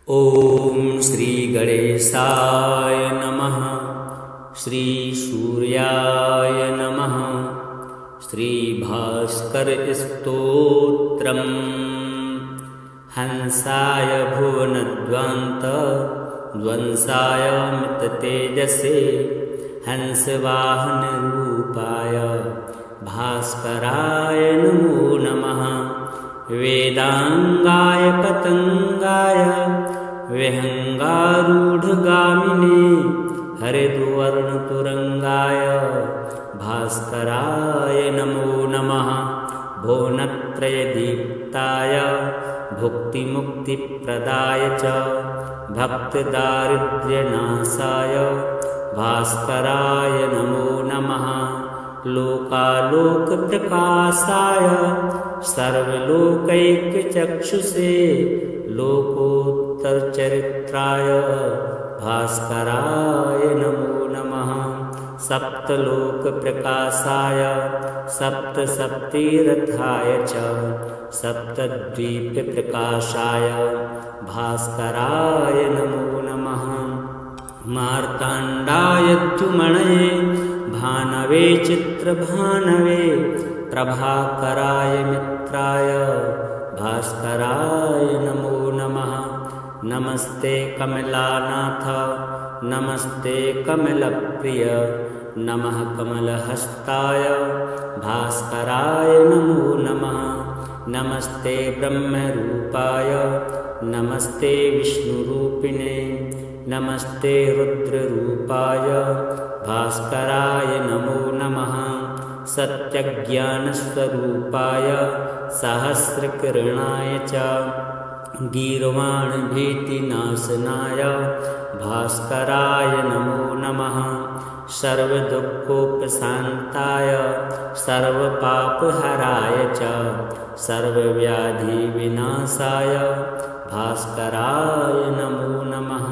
ॐ श्री गणेशाय नमः। श्री सूर्याय नमः। श्री भास्कर स्तोत्रम्। हंसाय भुवनध्वंत ध्वंसाय मिततेजसे हंसवाहन रूपाय भास्कराय नमो नमः। वेदांगाय पतंगाय विहंगारूढ़गामिने हरिद्वर्णतुरंगाय भास्कराय नमो नमः। भुवनत्रयदीप्ताय भुक्तिमुक्तिप्रदाय च भक्तदारिद्र्यनाशाय भास्कराय नमो नमः। लोकालोकप्रकाशाय सर्वलोकैकचक्षुषे लोकोत्तरचरित्राय भास्कराय नमो नमः। सप्तलोकप्रकाशाय सप्तसप्तिरथाय च सप्तद्वीपप्रकाशाय भास्कराय नमो नमः। मार्ताण्डाय द्युमणये भानवे चित्रभानवे प्रभाकराय मित्राय भास्कराय नमो नमः। नमस्ते कमलानाथ नमस्ते कमलप्रिय नमः कमलहस्ताय भास्कराय नमो नमः। नमस्ते ब्रह्मरूपाय नमस्ते विष्णुरूपिणे नमस्ते रुद्ररूपाय भास्कराय नमो नमः। सत्यज्ञानस्वरूपाय सहस्रकिरणाय च गीर्वाणभीतिनाशनाय भास्कराय नमो नमः। सर्वदुःखोपशान्ताय सर्वपापहराय च सर्वव्याधिविनाशाय भास्कराय नमो नमः।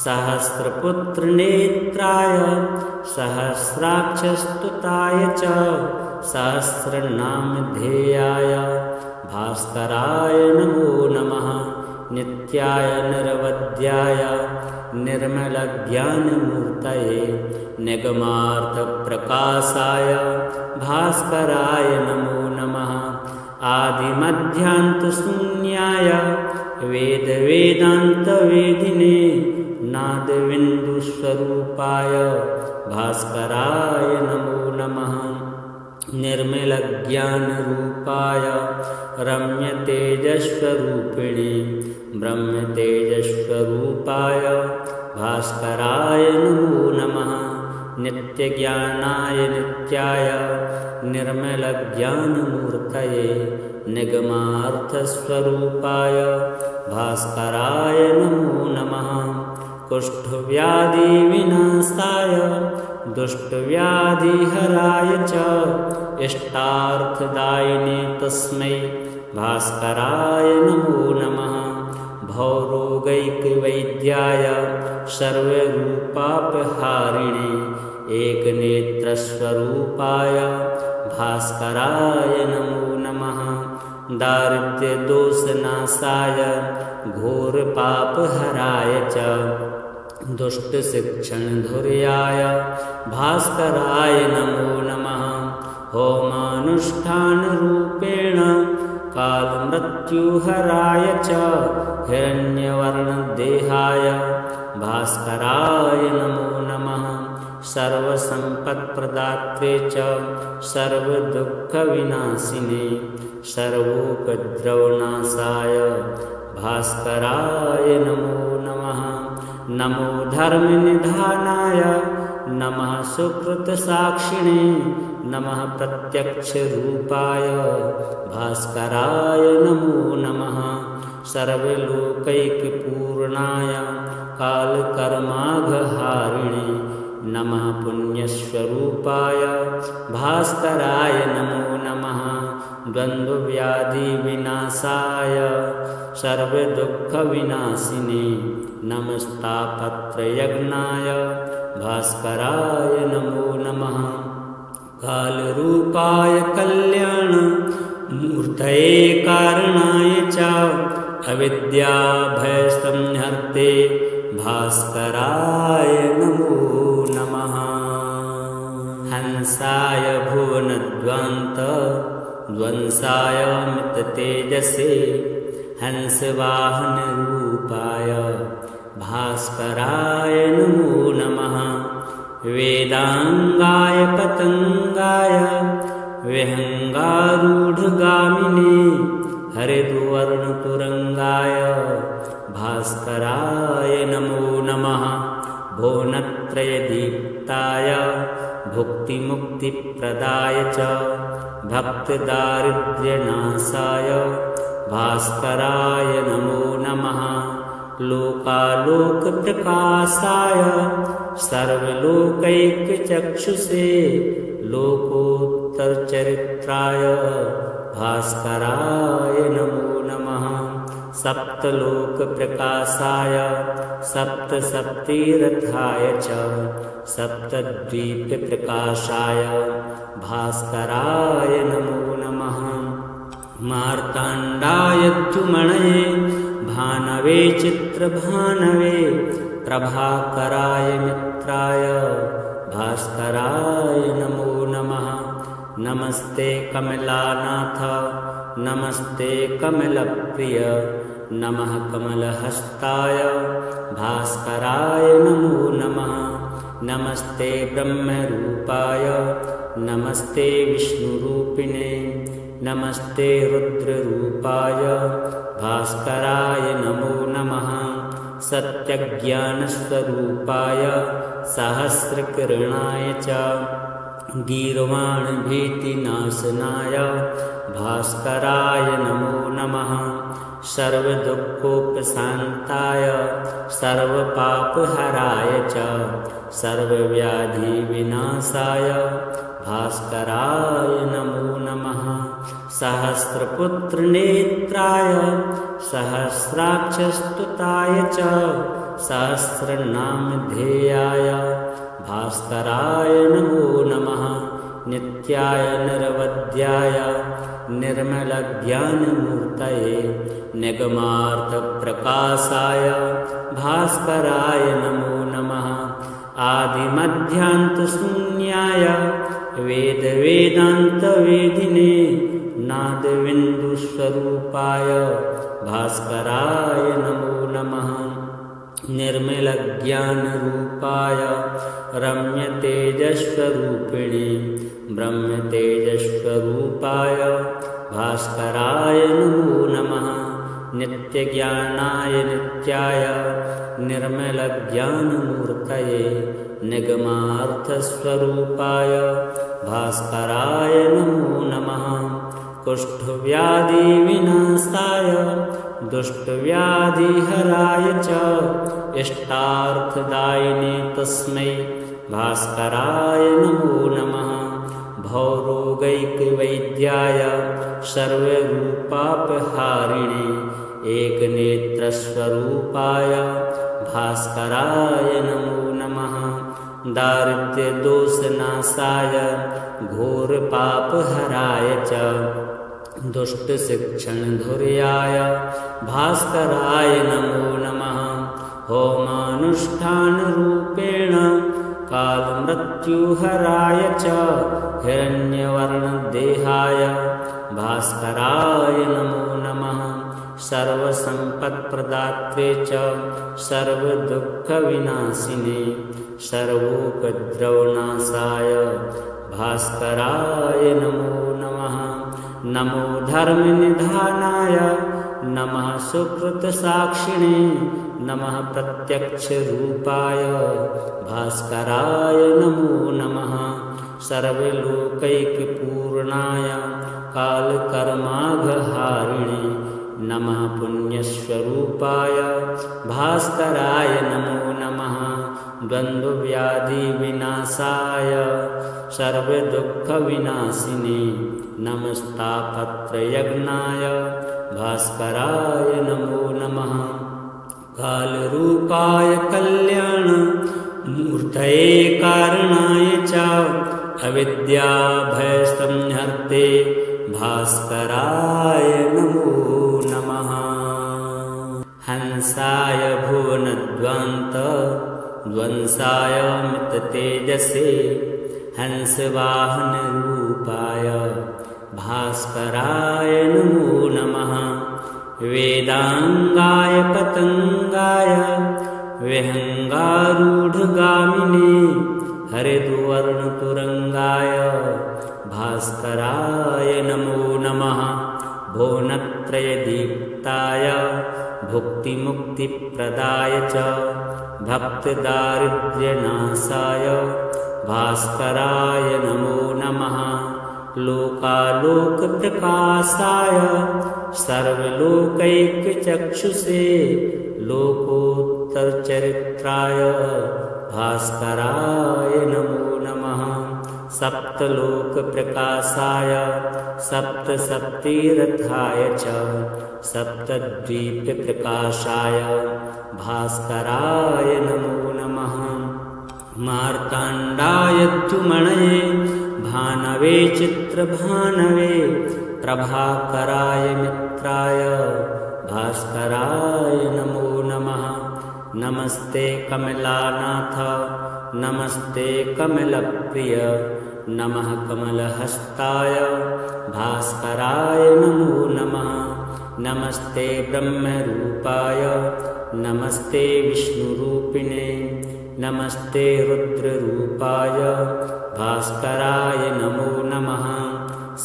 सहस्रपुत्रनेत्राय सहस्राक्षस्तुताय च सहस्रनामधेयाय भास्कराय नमो नमः। नित्याय निरवध्याय निर्मलज्ञानमूर्तये निगमार्थप्रकाशाय भास्कराय नमो नमः। आदिमध्यान्तशून्याय वेदवेदान्तवेदिने नादबिन्दुस्वरूपाय भास्कराय नमो नमः। निर्मलज्ञानरूपाय रम्यतेजस्वरूपिणे ब्रह्मतेजस्वरूपाय भास्कराय नमो नमः। नित्यज्ञानाय नित्याय निर्मलज्ञानमूर्तये निगमार्थस्वरूपाय भास्कराय नमो नमः। कुष्ठव्याधिविनाशाय दुष्टव्याधिहराय च इष्टार्थदायिने तस्मै भास्कराय नमो नमः। भवरोगैकवैद्याय सर्वरूपापहारिणे एकनेत्रस्वरूपाय भास्कराय नमो नमः। दारिद्र्यदोषनाशाय घोरपापहराय च दुष्टशिक्षणधुर्याय भास्कराय नमो नमः। होमानुष्ठानरूपेण कालमृत्युहराय च हिरण्यवर्णदेहाय भास्कराय नमो नमः। सर्वसम्पत्प्रदात्रे च सर्वदुःखविनाशिने सर्वोपद्रवनाशाय भास्कराय नमो नमः। नमो धर्मनिधानाय नमः सुकृतसाक्षिणे नमः प्रत्यक्षरूपाय भास्कराय नमो नमः। सर्वलोकैकपूर्णाय कालकर्माघहारिणे नमः पुण्यस्वरूपाय भास्कराय नमो नमः। द्वन्द्वव्याधिविनाशाय सर्वदुःखविनाशिने नमस्तापत्रयज्ञाय भास्कराय नमो नमः। कालरूपाय कल्याणमूर्तये कारणाय च अविद्याभयसंहराय हन्ते भास्कराय नमो नमः। हंसाय भुवनध्वंसाय मिततेजसे हंसवाहनरूपाय भास्कराय नमो नमः। वेदांगाय पतंगाय विहंगारूढ़गामिने हरिद्वर्णतुरंगाय भास्कराय नमो नमः। भुवनत्रयदीप्ताय भुक्तिमुक्तिप्रदाय च भक्तदारिद्र्यनाशाय भास्कराय नमो नमः। लोकालोकप्रकाशाय सर्वलोकैकचक्षुषे लोकोत्तरचरित्राय भास्कराय नमो नमः। सप्तलोकप्रकाशाय सप्तसप्तिरथाय च सप्तद्वीपप्रकाशाय भास्कराय नमो नमः। मार्ताण्डाय द्युमणये भानवे चित्रभानवे प्रभाकराय मित्राय भास्कराय नमो नमः। नमस्ते कमलानाथ नमस्ते कमलप्रिय नमः कमलहस्ताय भास्कराय नमो नमः। नमस्ते ब्रह्मरूपाय नमस्ते विष्णुरूपिणे नमस्ते रुद्ररूपाय भास्कराय नमो नमः। सत्यज्ञानस्वरूपाय सहस्रकिरणाय च गीर्वाणभीतिनाशनाय भास्कराय नमो नमः। सर्वदुःखोपशान्ताय सर्वपापहराय च सर्वव्याधिविनाशाय भास्कराय नमो नमः। सहस्रपुत्रनेत्राय सहस्राक्षस्तुताय च सहस्रनामधेयाय भास्कराय नमो नमः। नित्याय निरवध्याय निर्मलज्ञानमूर्तये निगमार्थप्रकाशाय भास्कराय नमो नमः। आदिमध्यान्तशून्याय वेदवेदान्तवेदिने नादबिन्दुस्वरूपाय भास्कराय नमो नमः। निर्मलज्ञानरूपाय रम्यतेजस्वरूपिणे ब्रह्मतेजस्वरूपाय भास्कराय नमो नमः। नित्यज्ञानाय नित्याय निर्मलज्ञानमूर्तये निगमार्थस्वरूपाय भास्कराय नमो नमः। कुष्ठव्याधिविनाशाय दुष्टव्याधिहराय च इष्टार्थदायिने तस्मै भास्कराय नमो नमः। भवरोगैकवैद्याय सर्वरूपापहारिणे एकनेत्रस्वरूपाय भास्कराय नमो नमः। दारिद्र्यदोषनाशाय घोरपापहराय च दुष्टशिक्षणधुर्याय भास्कराय नमो नमः। होमानुष्ठानरूपेण कालमृत्युहराय च हिरण्यवर्णदेहाय भास्कराय नमो नमः। सर्वसम्पत्प्रदात्रे च सर्वदुःखविनाशिने सर्वोपद्रवनाशाय भास्कराय नमो नमः। नमो धर्मनिधानाय नमः सुकृतसाक्षिणे नमः प्रत्यक्षरूपाय भास्कराय नमो नमः। सर्वलोकैकपूर्णाय कालकर्माघहारिणे नमः पुण्यस्वरूपाय भास्कराय नमो नमः। द्वन्द्वव्याधिविनाशाय सर्वदुःखविनाशिने नमस्तापत्रयज्ञाय भास्कराय नमो नमः। कालरूपाय कल्याणमूर्तये कारणाय च अविद्याभयसंहर्ते भास्कराय नमो नमः। हंसाय भुवनध्वान्त ध्वंसाय मिततेजसे हंसवाहनरूपाय भास्कराय नमो नमः। वेदांगाय पतंगाय विहंगारूढ़गामिने हरिद्वर्णतुरंगाय भास्कराय नमो नमः। भुवनत्रयदीप्ताय भुक्तिमुक्तिप्रदाय च भक्तदारिद्र्यनाशाय भास्कराय नमो नमः। लोकालोकप्रकाशाय सर्वलोकैकचक्षुषे लोकोत्तरचरित्राय भास्कराय नमो नमः। सप्तलोकप्रकाशाय सप्तशक्तिरथाय च सप्तद्वीपप्रकाशाय भास्कराय नमो नमः। मार्ताण्डाय द्युमणये भानवे चित्रभानवे प्रभाकराय मित्राय भास्कराय नमो नमः। नमस्ते कमलानाथ नमस्ते कमलप्रिय नमः कमलहस्ताय भास्कराय नमो नमः। नमस्ते ब्रह्मरूपाय नमस्ते विष्णुरूपिणे नमस्ते रुद्ररूपाय भास्कराय नमो नमः।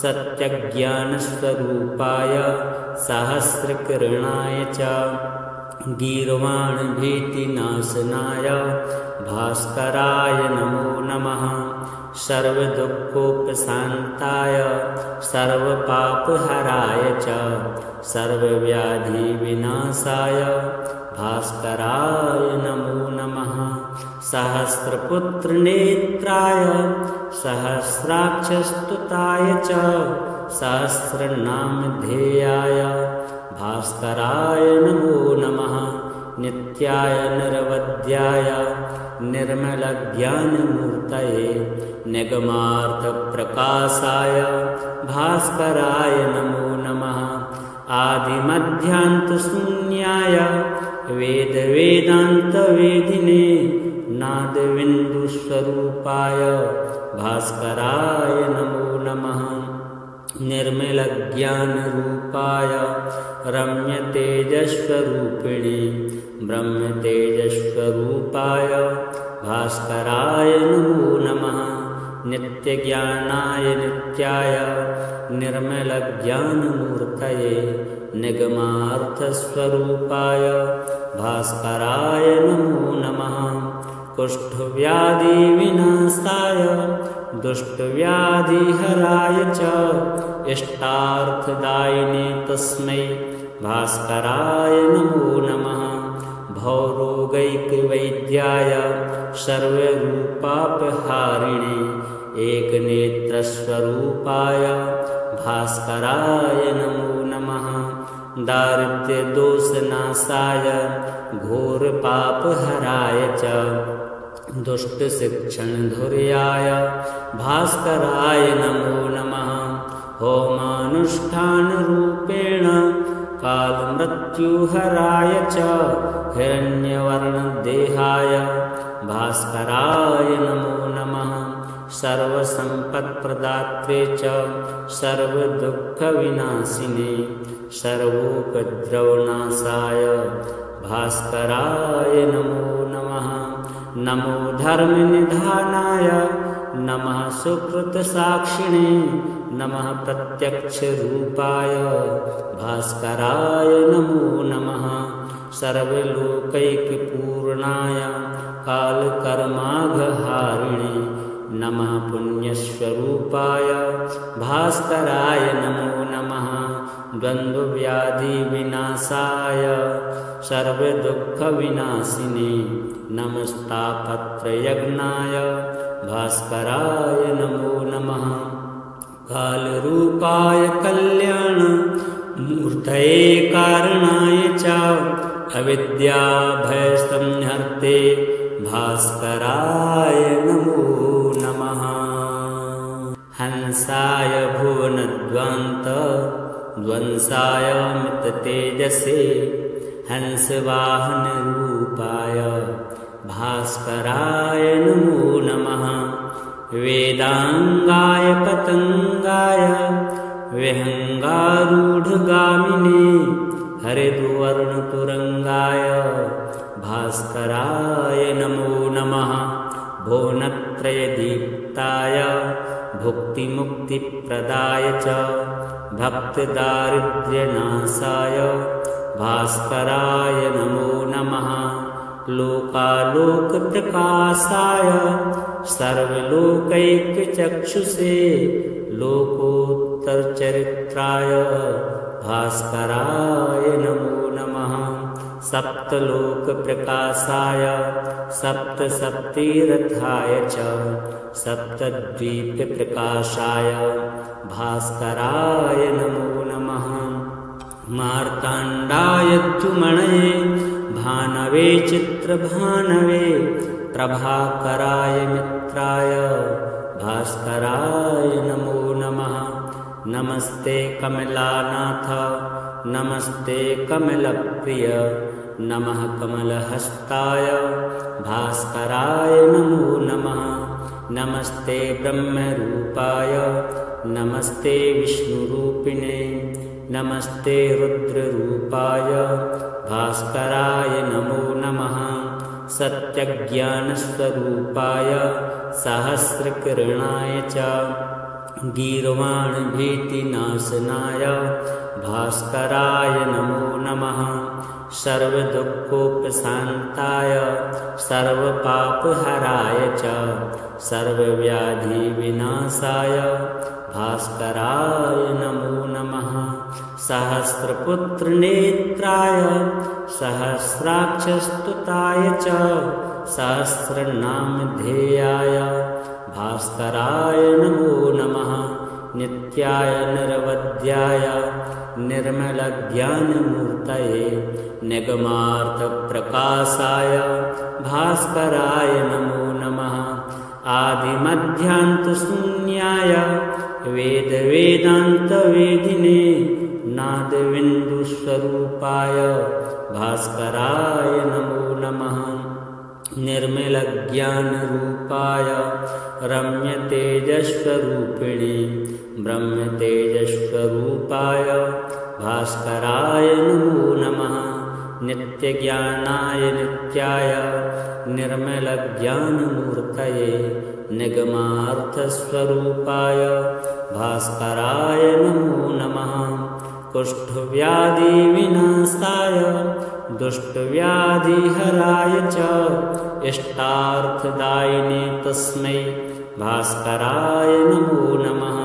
सत्यज्ञानस्वरूपाय सहस्रकिरणाय च गीर्वाणभीतिनाशनाय भास्कराय नमो नमः। सर्वदुःखोपशान्ताय सर्वपापहराय च सर्वव्याधिविनाशाय भास्कराय नमो नमः। सहस्रपुत्रनेत्राय सहस्राक्षस्तुताय च सहस्रनामधेयाय भास्कराय नमो नमः। नित्याय निरवध्याय निर्मलज्ञानमूर्तये निगमार्थप्रकाशाय भास्कराय नमो नमः। आदिमध्यान्तशून्याय वेदवेदान्तवेदिने नादबिन्दुस्वरूपाय भास्कराय नमो नमः। निर्मलज्ञानरूपाय रम्यतेजस्वरूपिणे ब्रह्मतेजस्वरूपाय भास्कराय नमो नमः। नित्यज्ञानाय नित्याय निर्मलज्ञानमूर्तये निगमार्थस्वरूपाय भास्कराय नमो नमः। कुष्ठव्याधिविनाशाय दुष्टव्याधिहराय च इष्टार्थदायिने तस्मै भास्कराय नमो नमः। भवरोगैकवैद्याय सर्वरूपापहारिणे एकनेत्रस्वरूपाय भास्कराय नमो नमः। दारिद्र्यदोषनाशाय घोरपापहराय च दुष्टशिक्षणधुर्याय भास्कराय नमो नमः। होमानुष्ठानरूपेण कालमृत्युहराय च हिरण्यवर्णदेहाय भास्कराय नमो नमः। सर्वसम्पत्प्रदात्रे च सर्वदुःखविनाशिने सर्वोपद्रवनाशाय भास्कराय नमो नमः। नमो धर्मनिधानाय नमः सुकृतसाक्षिणे नमः प्रत्यक्षरूपाय भास्कराय नमो नमः। सर्वलोकैकपूर्णाय कालकर्माघहारिणे नमः पुण्यस्वरूपाय भास्कराय नमो नमः। द्वन्द्वव्याधिविनाशाय सर्वदुःखविनाशिने नमस्तापत्रयज्ञाय भास्कराय नमो नमः। कालरूपाय कल्याणमूर्तये कारणाय च अविद्याभयसंहर्ते भास्कराय नमो नमः। हंसाय भुवनध्वान्त ध्वंसाय मिततेजसे हंसवाहनरूपाय भास्कराय नमो नमः। वेदांगाय पतंगाय विहंगारूढ़गामिने हरिद्वर्णतुरंगाय भास्कराय नमो नमः। भुवनत्रयदीप्ताय भुक्तिमुक्तिप्रदाय च भक्तदारिद्र्यनाशाय भास्कराय नमो नमः। लोकालोकप्रकाशाय सर्वलोकैकचक्षुषे लोकोत्तरचरित्राय भास्कराय नमो नमः। सप्तलोकप्रकाशाय सप्तसप्तिरथाय च सप्तद्वीपप्रकाशाय भास्कराय नमो नमः। मार्ताण्डाय द्युमणये भानवे चित्रभानवे प्रभाकराय मित्राय भास्कराय नमो नमः। नमस्ते कमलानाथ नमस्ते कमलप्रिय नमः कमलहस्ताय भास्कराय नमो नमः। नमस्ते ब्रह्मरूपाय नमस्ते विष्णुरूपिणे नमस्ते रुद्ररूपाय भास्कराय नमो नमः। सत्यज्ञानस्वरूपाय सहस्रकिरणाय च गीर्वाणभीतिनाशनाय भास्कराय नमो नमः। सर्वदुःखोपशान्ताय सर्वपापहराय च सर्वव्याधिविनाशाय भास्कराय नमो नमः। सहस्रपुत्रनेत्राय सहस्राक्षस्तुताय च सहस्रनामधेयाय भास्कराय नमो नमः। नित्याय निरवध्याय निर्मलज्ञानमूर्तये निगमार्थप्रकाशाय भास्कराय नमो नमः। आदिमध्यान्तशून्याय वेदवेदान्तवेदिने नादबिन्दुस्वरूपाय भास्कराय नमो नमः। निर्मलज्ञानरूपाय रम्यतेजस्वरूपिणे ब्रह्मतेजस्वरूपाय भास्कराय नमो नमः। नित्यज्ञानाय नित्याय निर्मलज्ञानमूर्तये निगमार्थस्वरूपाय भास्कराय नमो नमः। कुष्ठव्याधिविनाशाय दुष्टव्याधिहराय च इष्टार्थदायिने तस्मै भास्कराय नमो नमः।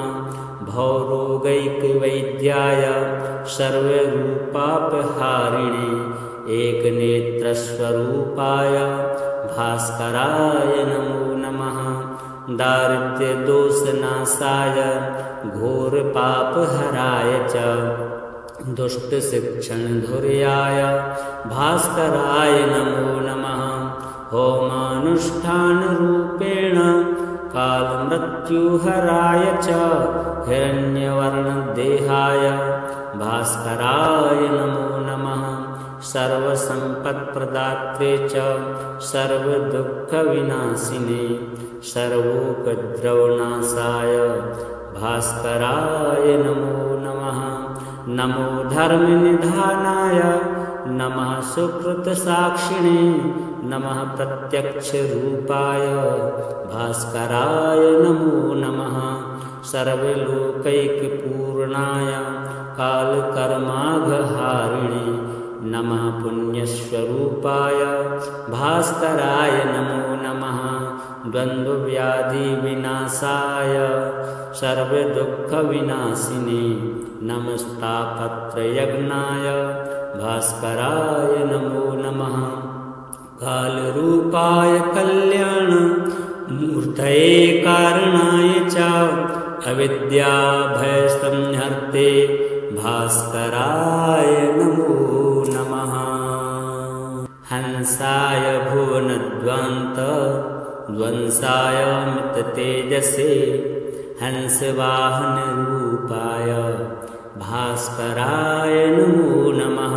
भवरोगैकवैद्याय सर्वरूपापहारिणे एकनेत्रस्वरूपाय भास्कराय नमो नमः। दारिद्र्यदोषनाशाय घोरपापहराय च दुष्टशिक्षणधुर्याय भास्कराय नमो नमः। होमानुष्ठानरूपेण कालमृत्युहराय च हिरण्यवर्णदेहाय भास्कराय नमो नमः। सर्वसम्पत्प्रदात्रे च सर्वदुःखविनाशिने सर्वोपद्रवनाशाय भास्कराय नमो नमः। नमो धर्मनिधानाय नमः सुकृतसाक्षिणे नमः प्रत्यक्षरूपाय भास्कराय नमो नमः। सर्वलोकैकपूर्णाय कालकर्माघहारिणे नमः पुण्यस्वरूपाय भास्कराय नमो नमः। द्वन्द्वव्याधिविनाशाय सर्वदुःखविनाशिने नमस्तापत्रयज्ञाय भास्कराय नमो नमः। कालरूपाय कल्याणमूर्तये कारणाय च अविद्याभयसंहर्ते भास्कराय नमो नमः। हंसाय भुवनध्वंसाय मिततेजसे हंसवाहनरूपाय भास्कराय नमो नमः।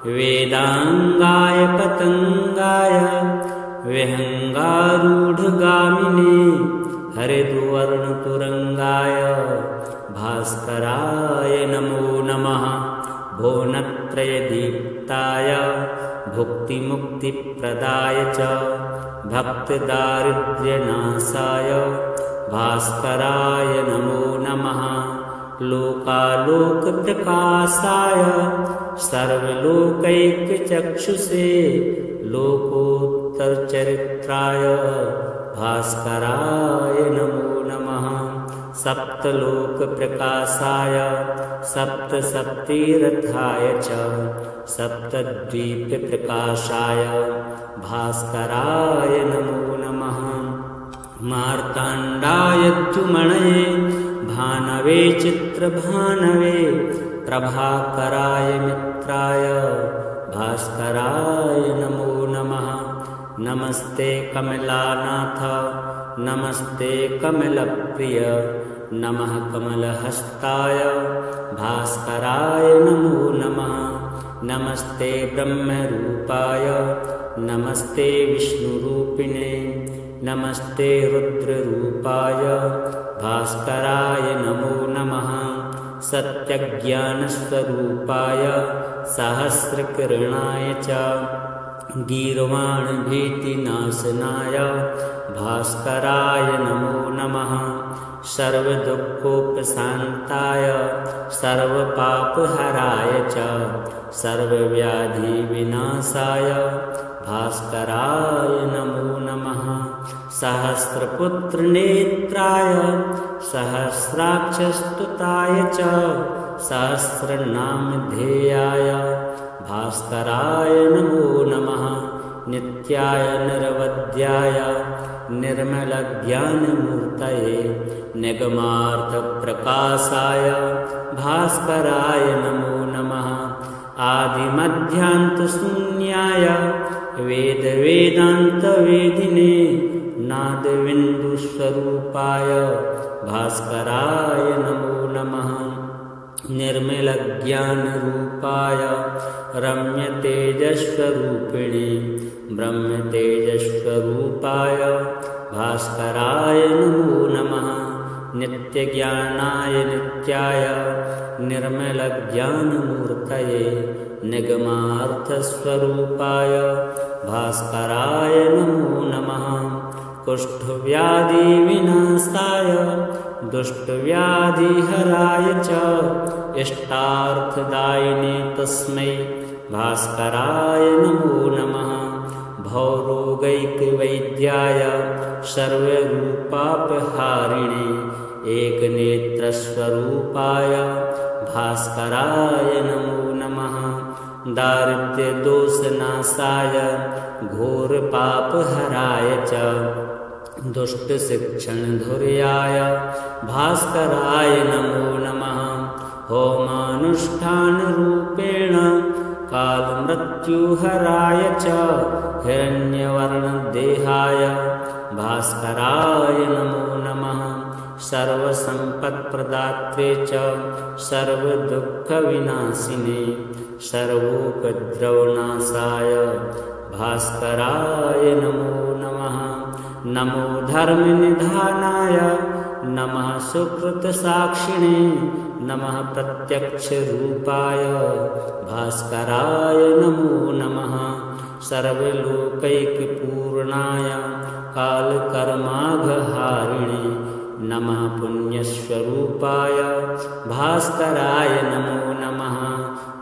वेदांगाय पतंगाय विहंगारूढ़गामिने हरिद्वर्णतुरंगाय भास्कराय नमो नमः। भुवनत्रयदीप्ताय भुक्तिमुक्तिप्रदाय च भक्तदारिद्र्यनाशाय भास्कराय नमो नमः। लोकालोकप्रकाशाय सर्वलोकैकचक्षुषे लोकोत्तरचरित्राय भास्कराय नमो नमः। सप्तलोकप्रकाशाय सप्तशक्तिरथाय च सप्तद्वीपप्रकाशाय भास्कराय नमो नमः। मार्ताण्डाय द्युमणये भानवे चित्रभानवे प्रभाकराय मित्राय भास्कराय नमो नमः। नमस्ते कमलानाथ नमस्ते कमलप्रिय नमः कमलहस्ताय भास्कराय नमो नमः। नमस्ते ब्रह्मरूपाय नमस्ते विष्णुरूपिणे नमस्ते रुद्ररूपाय भास्कराय नमो नमः। सत्यज्ञानस्वरूपाय सहस्रकिरणाय च गीर्वाणभीतिनाशनाय भास्कराय नमो नमः। सर्वदुःखोपशान्ताय सर्वपापहराय च सर्वव्याधिविनाशाय भास्कराय नमो नमः। सहस्रपुत्रनेत्राय सहस्राक्षस्तुताय च सहस्रनामधेयाय भास्कराय नमो नमः। नित्याय निरवध्याय निर्मलज्ञानमूर्तये निगमार्थप्रकाशाय भास्कराय नमो नमः। आदिमध्यान्तशून्याय वेदवेदान्तवेदिने नादबिन्दुस्वरूपाय भास्कराय नमो नमः। निर्मलज्ञानरूपाय रम्यतेजस्वरूपिणे ब्रह्मतेजस्वरूपाय भास्कराय नमो नमः। नित्यज्ञानाय नित्याय निर्मलज्ञानमूर्तये निगमार्थस्वरूपाय भास्कराय नमो नमः। कुष्ठव्याधिविनाशाय दुष्टव्याधिहराय च इष्टार्थदायिने तस्मै भास्कराय नमो नमः। भवरोगैकवैद्याय सर्वरूपापहारिणे एकनेत्रस्वरूपाय भास्कराय नमो नमः। दारिद्र्यदोषनाशाय घोरपापहराय च दुष्टशिक्षणधुर्याय भास्कराय नमो नमः। होमानुष्ठानरूपेण कालमृत्युहराय च हिरण्यवर्णदेहाय भास्कराय नमो नमः। सर्वसम्पत्प्रदात्रे च सर्वदुःखविनाशिने सर्वोपद्रवनाशाय भास्कराय नमो नमः। नमो धर्मनिधानाय नमः सुकृतसाक्षिणे नमः प्रत्यक्षरूपाय भास्कराय नमो नमः। सर्वलोकैकपूर्णाय कालकर्माघहारिणे नमः पुण्यस्वरूपाय भास्कराय नमो नमः।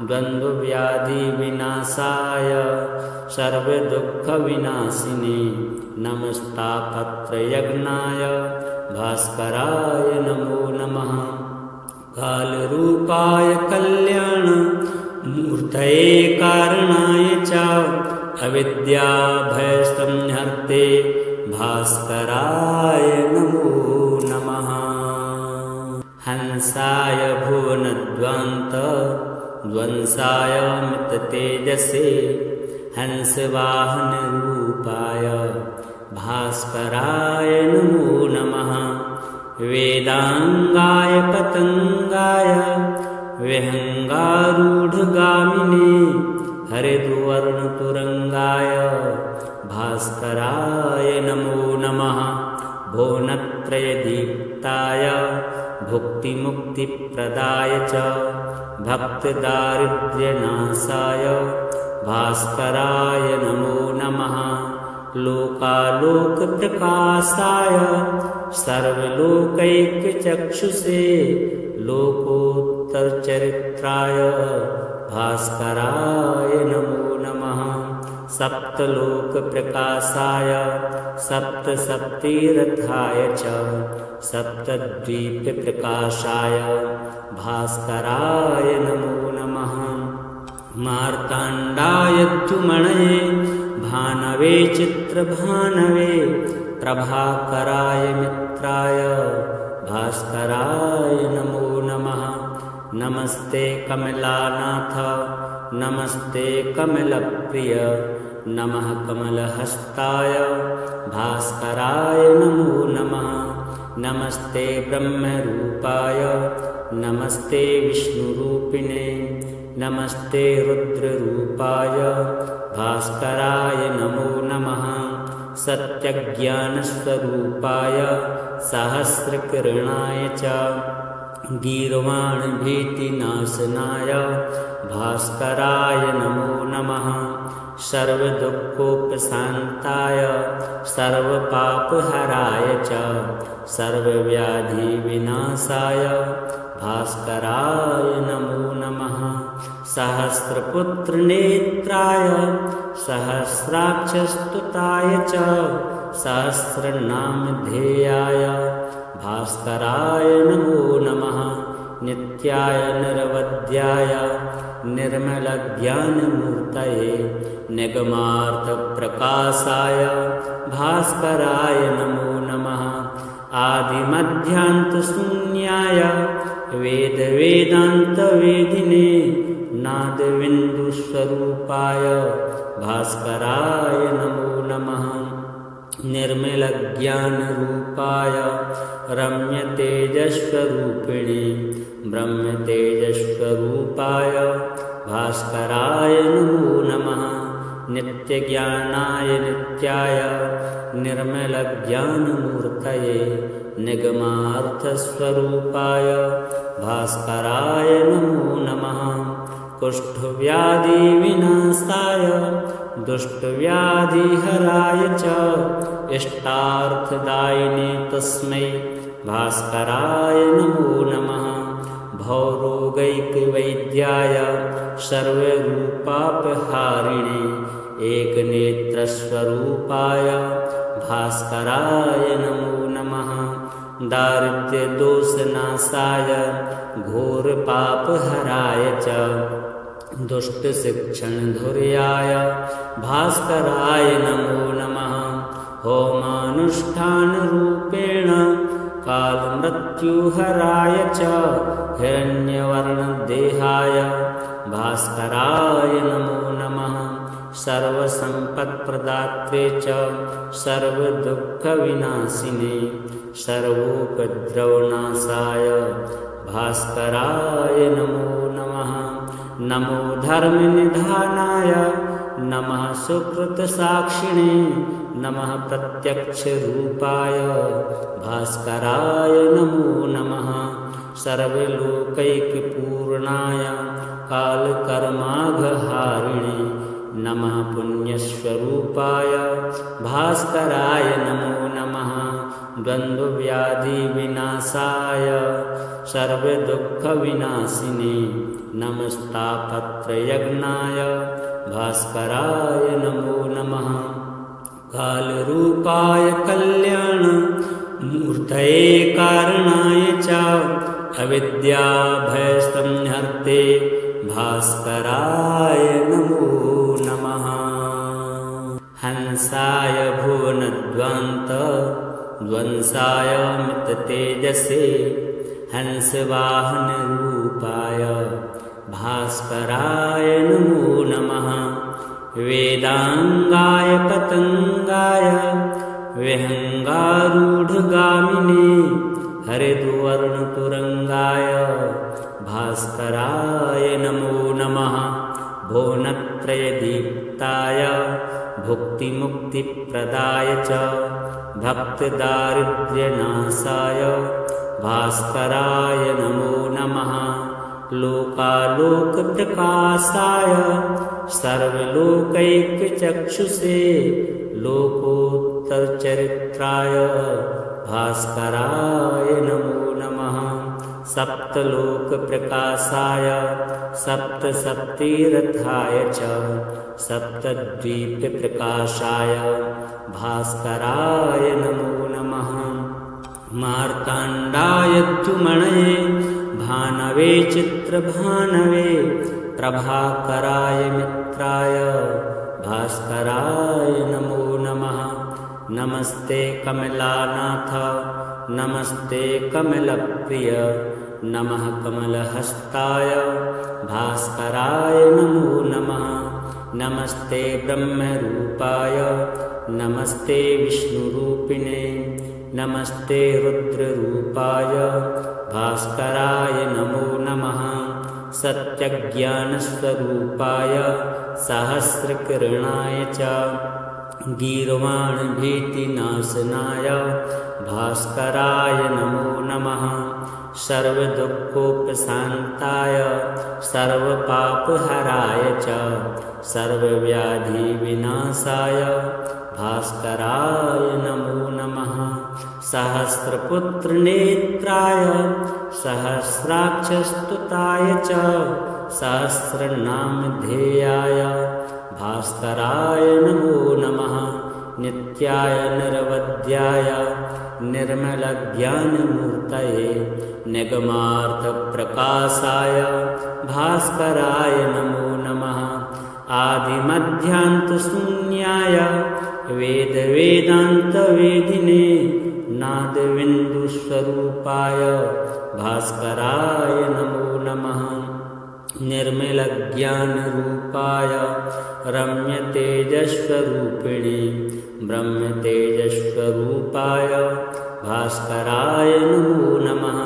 द्वन्द्वव्याधिविनाशाय सर्वदुःखविनाशिने नमस्तापत्रयज्ञाय भास्कराय नमो नमः। कालरूपाय कल्याणमूर्तये कारणाय च अविद्याभयसंहर्ते भास्कराय नमो नमः। हंसाय भुवनध्वंसाय मिततेजसे हंसवाहनरूपाय भास्कराय नमो नमः। वेदांगाय पतंगाय विहंगारूढ़गामिने हरिद्वर्णतुरङ्गाय भास्कराय नमो नमः। भुवनत्रयदीप्ताय भुक्तिमुक्तिप्रदाय च भक्तदारिद्र्यनाशाय भास्कराय नमो नमः। लोकालोकप्रकाशाय सर्वलोकैकचक्षुषे लोकोत्तरचरित्राय भास्कराय नमो नमः। सप्तलोकप्रकाशाय सप्तसप्तिरथाय च सप्तद्वीपप्रकाशाय भास्कराय नमो नमः। मार्ताण्डाय द्युमणये भानवे चित्रभानवे प्रभाकराय मित्राय भास्कराय नमो नमः। नमस्ते कमलानाथ नमस्ते कमलप्रिय नमः कमलहस्ताय भास्कराय नमो नमः। नमस्ते ब्रह्मरूपाय नमस्ते विष्णुरूपिणे नमस्ते रुद्ररूपाय भास्कराय नमो नमः। सत्यज्ञानस्वरूपाय सहस्रकिरणाय च गीर्वाणभीतिनाशनाय भास्कराय नमो नमः। सर्वदुःखोपशान्ताय सर्वपापहराय च सर्वव्याधिविनाशाय भास्कराय नमो नमः। सहस्रपुत्रनेत्राय सहस्राक्षस्तुताय च सहस्रनामधेयाय भास्कराय नमो नमः। नित्याय निरवध्याय निर्मलज्ञानमूर्तये निगमार्थप्रकाशाय भास्कराय नमो नमः। आदिमध्यान्तशून्याय वेदवेदान्तवेदिने नादबिन्दुस्वरूपाय भास्कराय नमो नमः। निर्मलज्ञानरूपाय रम्यतेजस्वरूपिणे ब्रह्मतेजस्वरूपाय भास्कराय नमो नमः। नित्यज्ञानाय नित्याय निर्मलज्ञानमूर्तये निगमार्थस्वरूपाय भास्कराय नमो नमः। कुष्ठव्याधिविनाशाय दुष्टव्याधिहराय च इष्टार्थदायिने तस्मै भास्कराय नमो नमः। भवरोगैकवैद्याय सर्वरूपापहारिणे एकनेत्रस्वरूपाय भास्कराय नमो नमः। दारिद्र्यदोषनाशाय घोरपापहराय च दुष्टशिक्षणधुर्याय भास्कराय नमो नमः। होमानुष्ठानरूपेण कालमृत्युहराय च हिरण्यवर्णदेहाय भास्कराय नमो नमः। सर्वसम्पत्प्रदात्रे च सर्वदुःखविनाशिने सर्वोपद्रवनाशाय भास्कराय नमो नमः। नमो धर्मनिधानाय नमः सुकृतसाक्षिणे नमः प्रत्यक्षरूपाय भास्कराय नमो नमः। सर्वलोकैकपूर्णाय कालकर्माघहारिणे नमः पुण्यस्वरूपाय भास्कराय नमो नमः। द्वन्द्वव्याधिविनाशाय सर्वदुःखविनाशिने नमस्तापत्रयज्ञाय भास्कराय नमो नमः। कालरूपाय कल्याणमूर्तये कारणाय च अविद्याभयसंहर्ते भास्कराय नमो नमः। हंसाय भुवनध्वंसाय मिततेजसे हंसवाहनरूपाय भास्कराय नमो नमः। वेदांगाय पतंगाय विहंगारूढ़गामिने हरिद्वर्णतुरंगाय भास्कराय नमो नमः। भुवनत्रयदीप्ताय भुक्तिमुक्तिप्रदाय च भक्तदारिद्र्यनाशाय भास्कराय नमो नमः। लोकालोकप्रकाशाय सर्वलोकैकचक्षुषे लोकोत्तरचरित्राय भास्कराय नमो नमः। सप्तलोकप्रकाशाय सप्तसप्तिरथाय च सप्तद्वीपप्रकाशाय भास्कराय नमो नमः। मार्ताण्डाय द्युमणये भानवे चित्रभानवे प्रभाकराय मित्राय भास्कराय नमो नमः। नमस्ते कमलानाथ नमस्ते कमलप्रिय नमः कमलहस्ताय भास्कराय नमो नमः। नमस्ते ब्रह्मरूपाय नमस्ते विष्णुरूपिणे नमस्ते रुद्ररूपाय भास्कराय नमो नमः। सत्यज्ञानस्वरूपाय सहस्रकिरणाय च गीर्वाणभीतिनाशनाय भास्कराय नमो नमः। सर्वदुःखोपशान्ताय सर्वपापहराय च सर्वव्याधिविनाशाय भास्कराय नमो नमः। सहस्रपुत्रनेत्राय सहस्राक्षस्तुताय च सहस्रनामधेयाय भास्कराय नमो नमः। नित्याय निरवध्याय निर्मलज्ञानमूर्तये निगमार्थप्रकाशाय भास्कराय नमो नमः। आदिमध्यान्तशून्याय वेदवेदान्तवेदिने नादबिन्दुस्वरूपाय भास्कराय नमो नमः। निर्मलज्ञानरूपाय रम्यतेजस्वरूपिणे ब्रह्मतेजस्वरूपाय भास्कराय नमो नमः।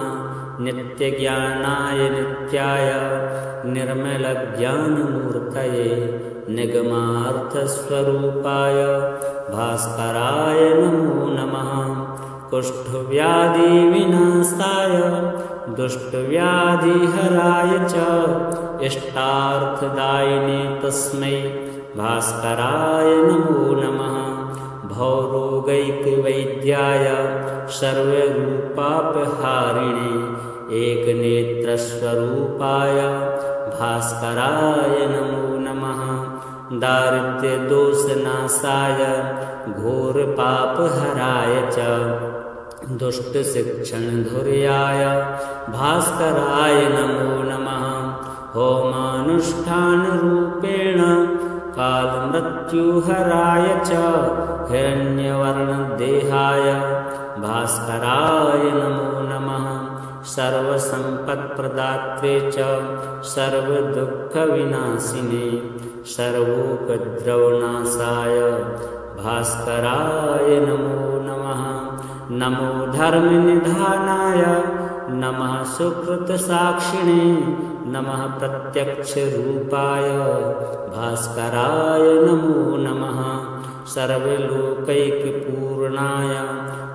नित्यज्ञानाय नित्याय निर्मलज्ञानमूर्तये निगमार्थस्वरूपाय भास्कराय नमो नमः। कुष्ठव्याधिविनाशाय दुष्टव्याधिहराय च इष्टार्थदायिने तस्मै भास्कराय नमो नमः। भवरोगैकवैद्याय सर्वरूपापहारिणे एकनेत्रस्वरूपाय भास्कराय नमो नमः। दारिद्र्यदोषनाशाय घोरपापहराय च दुष्टशिक्षणधुर्याय भास्कराय नमो नमः। होमानुष्ठानरूपेण कालमृत्युहराय च हिरण्यवर्णदेहाय भास्कराय नमो नमः। सर्वसम्पत्प्रदात्रे च सर्वदुःखविनाशिने सर्वोपद्रवनाशाय भास्कराय नमो नमः। नमो धर्मनिधानाय नमः सुकृतसाक्षिणे नमः प्रत्यक्षरूपाय भास्कराय नमो नमः। सर्वलोकैकपूर्णाय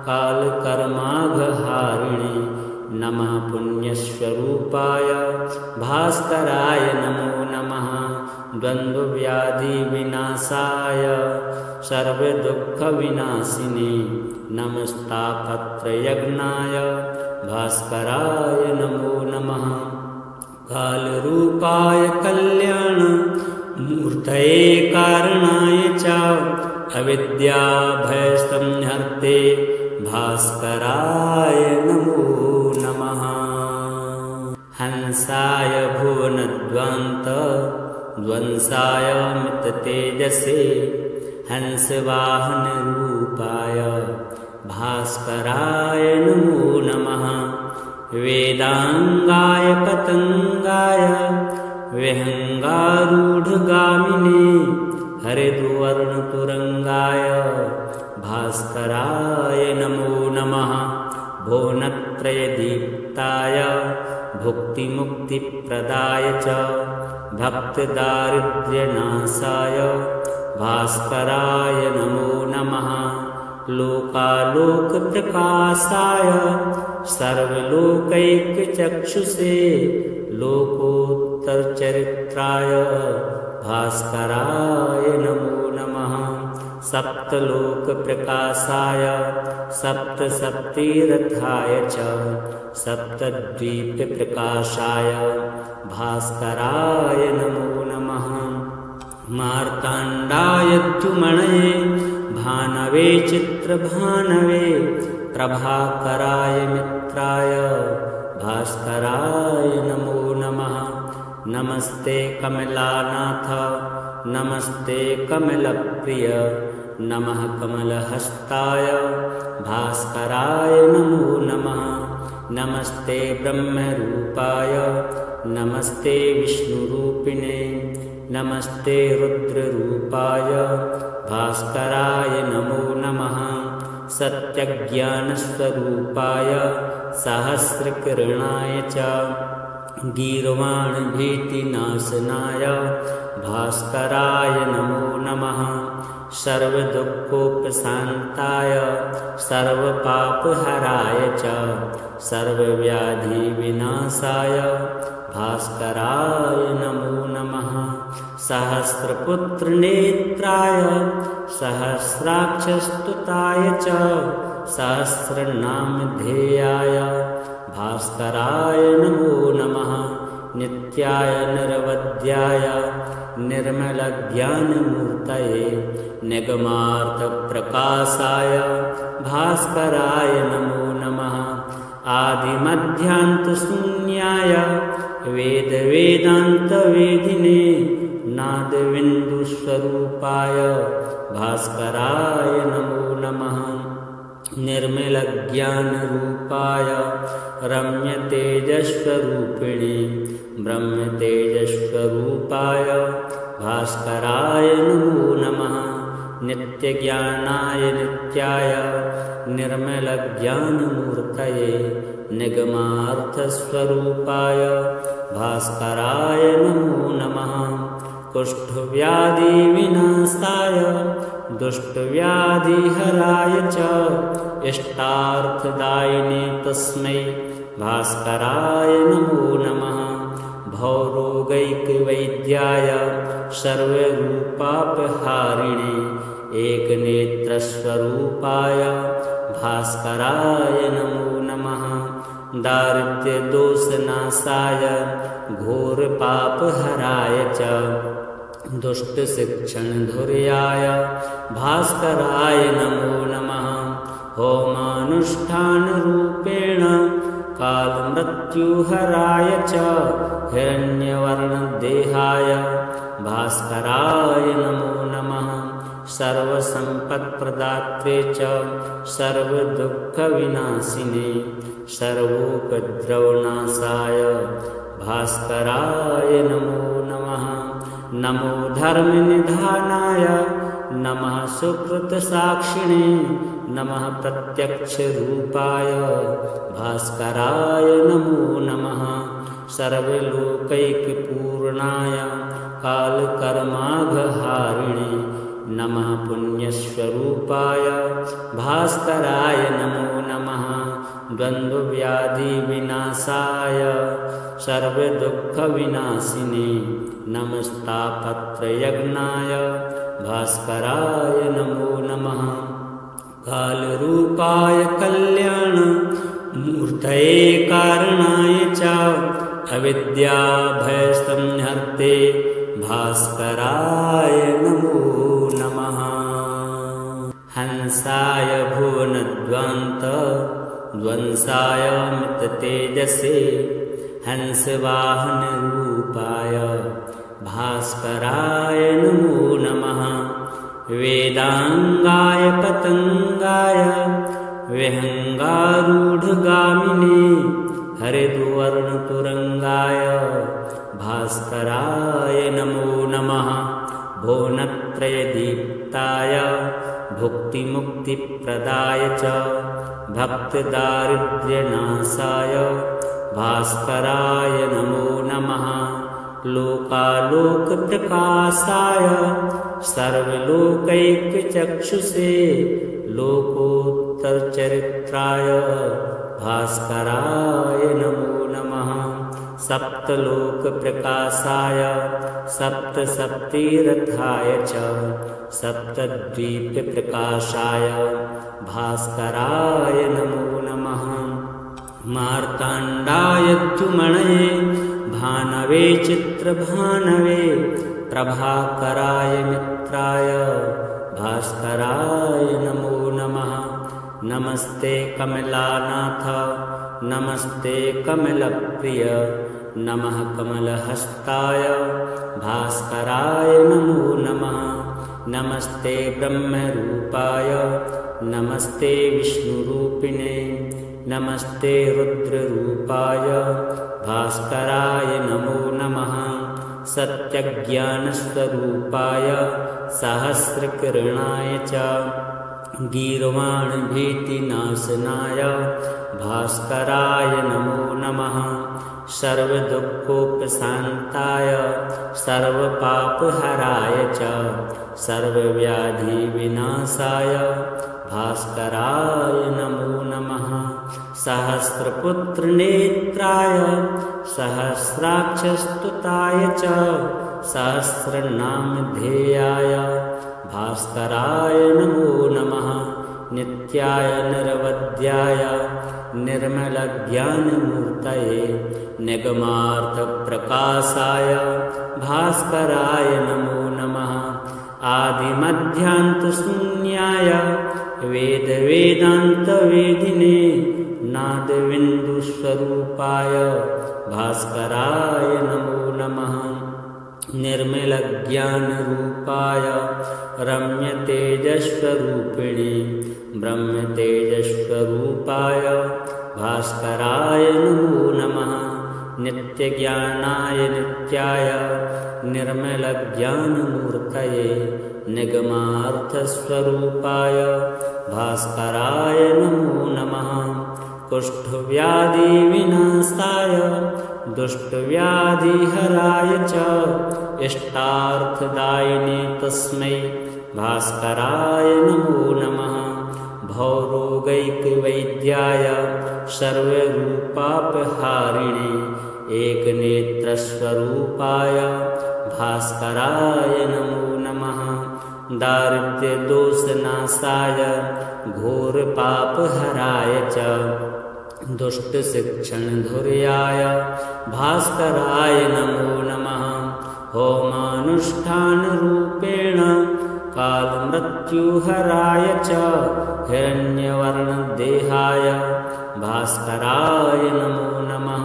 कालकर्माघहारिणे नमः पुण्यस्वरूपाय भास्कराय नमो नमः। द्वन्द्वव्याधिविनाशाय सर्वदुःखविनाशिने नमस्तापत्रयज्ञाय भास्कराय नमो नमः। कालरूपाय कल्याणमूर्तये कारणाय च अविद्याभयसंहर्ते भास्कराय नमो नमः। हंसाय भुवनध्वंसाय मिततेजसे हंसवाहनरूपाय भास्कराय नमो नमः। वेदांगाय पतंगाय विहंगारूढ़गामिने हरिद्वर्णतुरंगाय भास्कराय नमो नमः। भुवनत्रयदीप्ताय भुक्तिमुक्तिप्रदाय च भक्तदारिद्र्यनाशाय भास्कराय नमो नमः। लोकालोकप्रकाशाय सर्वलोकैकचक्षुषे लोकोत्तरचरित्राय भास्कराय नमो नमः। सप्तलोकप्रकाशाय सप्तशक्तिरथाय च सप्तद्वीपप्रकाशाय भास्कराय नमो नमः। मार्ताण्डाय द्युमणये भानवे चित्रभानवे प्रभाकराय मित्राय भास्कराय नमो नमः। नमस्ते कमलानाथ नमस्ते कमलप्रिय नमः कमलहस्ताय भास्कराय नमो नमः। नमस्ते ब्रह्मरूपाय नमस्ते विष्णुरूपिणे नमस्ते रुद्ररूपाय भास्कराय नमो नमः। सत्यज्ञानस्वरूपाय सहस्रकिरणाय च गीर्वाणभीतिनाशनाय भास्कराय नमो नमः। सर्वदुःखोपशान्ताय सर्वपापहराय च सर्वव्याधिविनाशाय भास्कराय नमो नमः। सहस्रपुत्रनेत्राय सहस्राक्षस्तुताय च सहस्रनामधेयाय भास्कराय नमो नमः। नित्याय निरवध्याय निर्मलज्ञानमूर्तये निगमार्थप्रकाशाय भास्कराय नमो नमः। आदिमध्यान्तशून्याय वेदवेदान्तवेदिने नादबिन्दुस्वरूपाय भास्कराय नमो नमः। निर्मलज्ञानरूपाय रम्यतेजस्वरूपिणे ब्रह्मतेजस्वरूपाय भास्कराय नमो नमः। नित्यज्ञानाय नित्याय निर्मलज्ञानमूर्तये निगमार्थस्वरूपाय भास्कराय नमो नमः। कुष्ठव्याधिविनाशाय दुष्टव्याधिहराय च इष्टार्थदायिने तस्मै भास्कराय नमो नमः। भवरोगैकवैद्याय सर्वरूपापहारिणे एकनेत्रस्वरूपाय भास्कराय नमो नमः। दारिद्र्यदोषनाशाय घोरपापहराय च दुष्टशिक्षणधुर्याय भास्कराय नमो नमः। होमानुष्ठानरूपेण कालमृत्युहराय च हिरण्यवर्णदेहाय भास्कराय नमो नमः। सर्वसम्पत्प्रदात्रे च सर्वदुःखविनाशिने सर्वोपद्रवनाशाय भास्कराय नमो नमः। नमो धर्मनिधानाय नमः सुकृतसाक्षिणे नमः प्रत्यक्षरूपाय भास्कराय नमो नमः। सर्वलोकैकपूर्णाय कालकर्माघहारिणे नमः पुण्यस्वरूपाय भास्कराय नमो नमः। द्वन्द्वव्याधिविनाशाय सर्वदुःखविनाशिने नमस्तापत्रयज्ञाय भास्कराय नमो नमः। कालरूपाय कल्याणमूर्तये कारणाय च अविद्याभयसंहर्ते भास्कराय नमो नमः। हंसाय भुवनध्वंसाय मिततेजसे हंसवाहनरूपाय भास्कराय नमो नमः। वेदांगाय पतंगाय विहंगारूढ़गामिने हरिद्वर्णतुरंगाय भास्कराय नमो नमः। भुवनत्रयदीप्ताय भुक्तिमुक्तिप्रदाय च भक्तदारिद्र्यनाशाय भास्कराय नमो नमः। लोकालोकप्रकाशाय सर्वलोकैकचक्षुषे लोकोत्तरचरित्राय भास्कराय नमो नमः। सप्तलोकप्रकाशाय सप्तसप्तिरथाय च सप्तद्वीपप्रकाशाय भास्कराय नमो नमः। मार्ताण्डाय द्युमणये भानवे चित्रभानवे प्रभाकराय मित्राय भास्कराय नमो नमः। नमस्ते कमलानाथ नमस्ते कमलप्रिय नमः कमलहस्ताय भास्कराय नमो नमः। नमस्ते ब्रह्मरूपाय नमस्ते विष्णुरूपिणे नमस्ते रुद्ररूपाय भास्कराय नमो नमः। सत्यज्ञानस्वरूपाय सहस्रकिरणाय च गीर्वाणभीतिनाशनाय भास्कराय नमो नमः। सर्वदुःखोपशान्ताय सर्वपापहराय च सर्वव्याधिविनाशाय भास्कराय नमो नमः। सहस्रपुत्रनेत्राय सहस्राक्षस्तुताय च सहस्रनामधेयाय भास्कराय नमो नमः। नित्याय निरवध्याय निर्मलज्ञानमूर्तये निगमार्थप्रकाशाय भास्कराय नमो नमः। आदिमध्यान्तशून्याय वेदवेदान्तवेदिने नादबिन्दुस्वरूपाय भास्कराय नमो नमः। निर्मलज्ञानरूपाय रम्यतेजस्वरूपिणे ब्रह्मतेजस्वरूपाय भास्कराय नमो नमः। नित्यज्ञानाय नित्याय निर्मलज्ञानमूर्तये निगमार्थस्वरूपाय भास्कराय नमो नमः। कुष्ठव्याधिविनाशाय दुष्टव्याधिहराय च इष्टार्थदायिने तस्मै भास्कराय नमो नमः। भवरोगैकवैद्याय सर्वरूपापहारिणे एकनेत्रस्वरूपाय भास्कराय नमो नमः। दारिद्र्यदोषनाशाय घोरपापहराय च दुष्टशिक्षणधुर्याय भास्कराय नमो नमः। होमानुष्ठानरूपेण कालमृत्युहराय च हिरण्यवर्णदेहाय भास्कराय नमो नमः।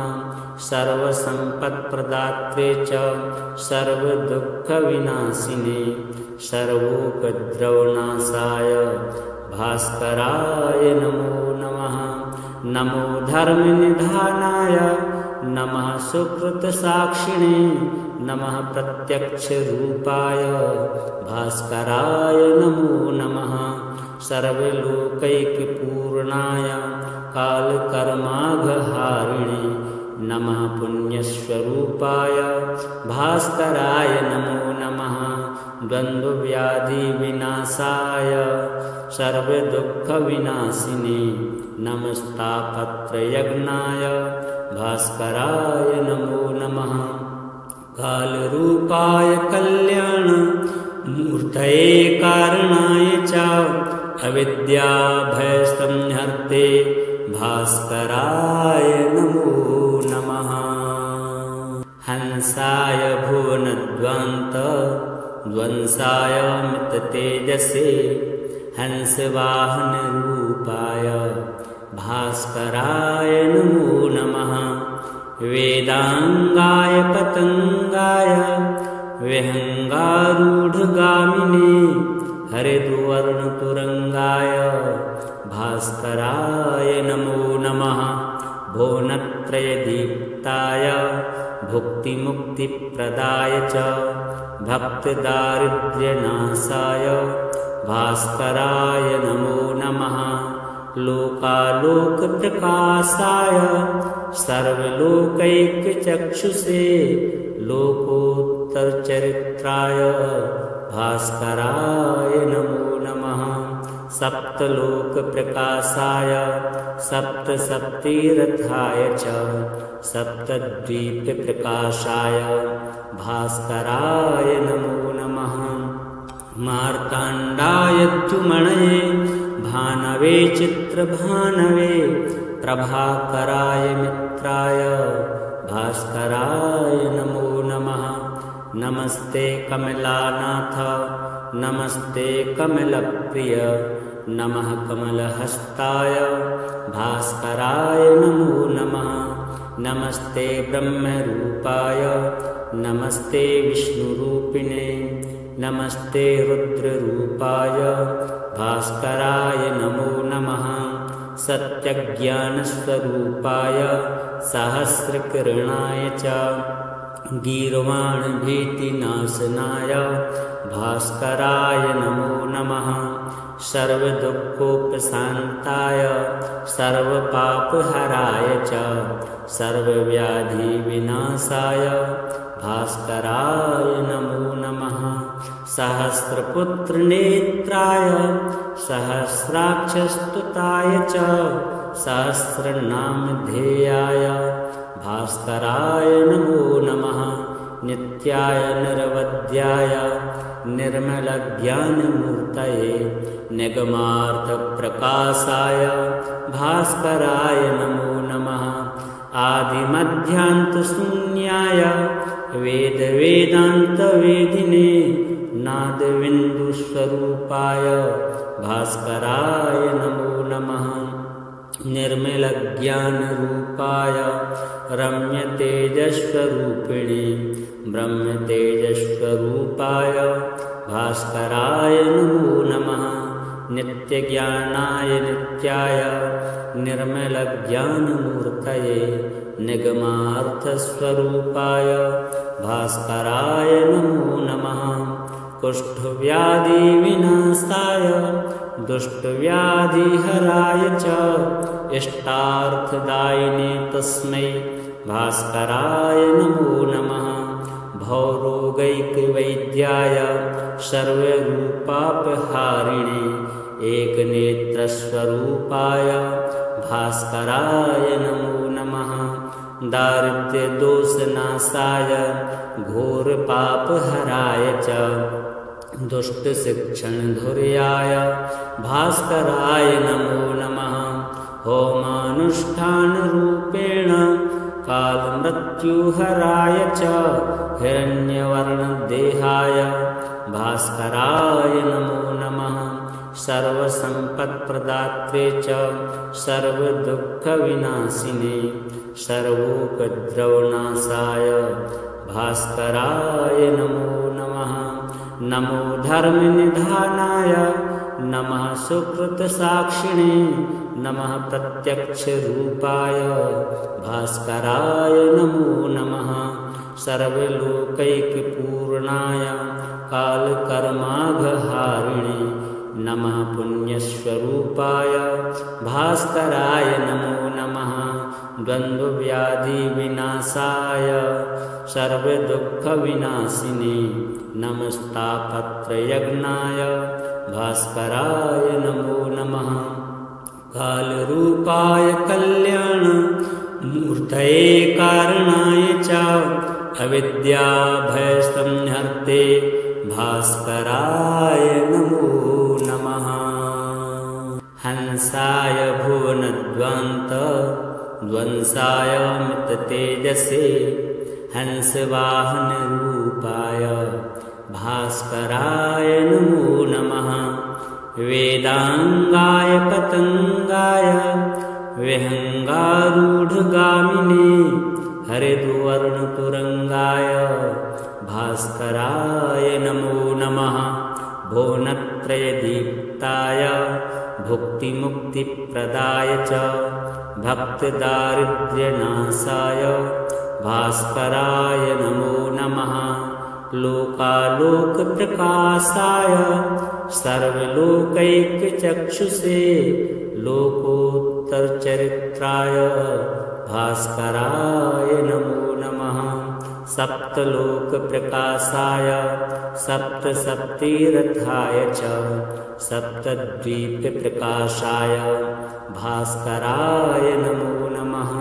सर्वसम्पत्प्रदात्रे च सर्वदुःखविनाशिने सर्वोपद्रवनाशाय भास्कराय नमो नमः। नमो धर्मनिधानाय नमः सुकृतसाक्षिणे नमः प्रत्यक्षरूपाय भास्कराय नमो नमः। सर्वलोकैकपूर्णाय कालकर्माघहारिणे नमः पुण्यस्वरूपाय भास्कराय नमो नमः। द्वन्द्वव्याधिविनाशाय सर्वदुःखविनाशिने नमस्तापत्रयज्ञाय भास्कराय नमो नमः। कालरूपाय कल्याणमूर्तये कारणाय च अविद्याभयसंहर्ते भास्कराय नमो नमः। हंसाय भुवनध्वंसाय मिततेजसे हंसवाहनरूपाय भास्कराय नमो नमः। वेदांगाय पतंगाय विहंगारूढ़गामिने हरिद्वर्णतुरंगाय भास्कराय नमो नमः। भुवनत्रयदीप्ताय भुक्तिमुक्तिप्रदाय च भक्तदारिद्र्यनाशाय भास्कराय नमो नमः। लोकालोकप्रकाशाय सर्वलोकैकचक्षुषे लोकोत्तरचरित्राय भास्कराय नमो नमः। सप्तलोकप्रकाशाय सप्तसप्तिरथाय च सप्तद्वीपप्रकाशाय भास्कराय नमो नमः। मार्ताण्डाय द्युमणये भानवे चित्रभानवे प्रभाकराय मित्राय भास्कराय नमो नमः। नमस्ते कमलानाथ नमस्ते कमलप्रिय नमः कमलहस्ताय भास्कराय नमो नमः। नमस्ते ब्रह्मरूपाय नमस्ते विष्णुरूपिणे नमस्ते रुद्ररूपाय भास्कराय नमो नमः। सत्यज्ञानस्वरूपाय सहस्रकिरणाय च गीर्वाणभीतिनाशनाय भास्कराय नमो नमः। सर्वदुःखोपशान्ताय सर्वपापहराय च सर्वव्याधिविनाशाय भास्कराय नमो नमः। सहस्रपुत्रनेत्राय सहस्राक्षस्तुताय च सहस्रनामधेयाय भास्कराय नमो नमः। नित्याय निरवध्याय निर्मलज्ञानमूर्तये निगमार्थप्रकाशाय भास्कराय नमो नमः। आदिमध्यान्तशून्याय वेदवेदान्तवेदिने नादबिन्दुस्वरूपाय भास्कराय नमो नमः। निर्मलज्ञानरूपाय रम्यतेजस्वरूपिणे ब्रह्मतेजस्वरूपाय भास्कराय नमो नमः। नित्यज्ञानाय नित्याय निर्मलज्ञानमूर्तये निगमार्थस्वरूपाय भास्कराय नमो नमः। कुष्ठव्याधिविनाशाय दुष्टव्याधिहराय च इष्टार्थदायिने तस्मै भास्कराय नमो नमः। भवरोगैकवैद्याय सर्वरूपापहारिणे एकनेत्रस्वरूपाय भास्कराय नमो नमः। दारिद्र्यदोषनाशाय घोरपापहराय च दुष्टशिक्षणधुर्याय भास्कराय नमो नमः। होमानुष्ठानरूपेण कालमृत्युहराय च हिरण्यवर्णदेहाय भास्कराय नमो नमः। सर्वसम्पत्प्रदात्रे च सर्वदुःखविनाशिने सर्वोपद्रवनाशाय भास्कराय नमो नमः। नमो धर्मनिधानाय नमः सुकृतसाक्षिणे नमः प्रत्यक्षरूपाय भास्कराय नमो नमः। सर्वलोकैकपूर्णाय कालकर्माघहारिणे नमः पुण्यस्वरूपाय भास्कराय नमो नमः। द्वन्द्वव्याधिविनाशाय सर्वदुःखविनाशिने नमस्तापत्रयज्ञाय भास्कराय नमो नमः। कालरूपाय कल्याणमूर्तये कारणाय च अविद्याभयसंहर्ते भास्कराय नमो नमः। हंसाय भुवनध्वंसाय मिततेजसे हंसवाहनरूपाय भास्कराय नमो नमः। वेदांगाय पतंगाय विहंगारूढ़गामिने हरिद्वर्णतुरंगाय भास्कराय नमो नमः। भुवनत्रयदीप्ताय भुक्तिमुक्तिप्रदाय च भक्तदारिद्र्यनाशाय भास्कराय नमो नमः। लोकालोकप्रकाशाय सर्वलोकैकचक्षुषे लोकोत्तरचरित्राय भास्कराय नमो नमः। सप्तलोकप्रकाशाय सप्तसप्तिरथाय च सप्तद्वीपप्रकाशाय भास्कराय नमो नमः।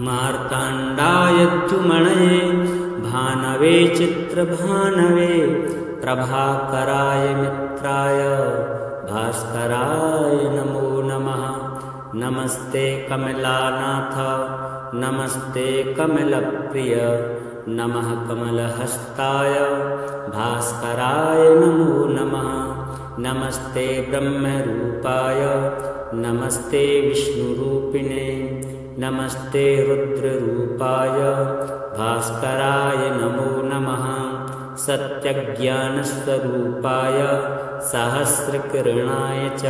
मार्ताण्डाय द्युमणये भानवे चित्रभानवे प्रभाकराय मित्राय भास्कराय नमो नमः। नमस्ते कमलानाथ नमस्ते कमलप्रिय नमः कमलहस्ताय भास्कराय नमो नमः। नमस्ते ब्रह्मरूपाय नमस्ते विष्णुरूपिणे नमस्ते रुद्ररूपाय भास्कराय नमो नमः। सत्यज्ञानस्वरूपाय सहस्रकिरणाय च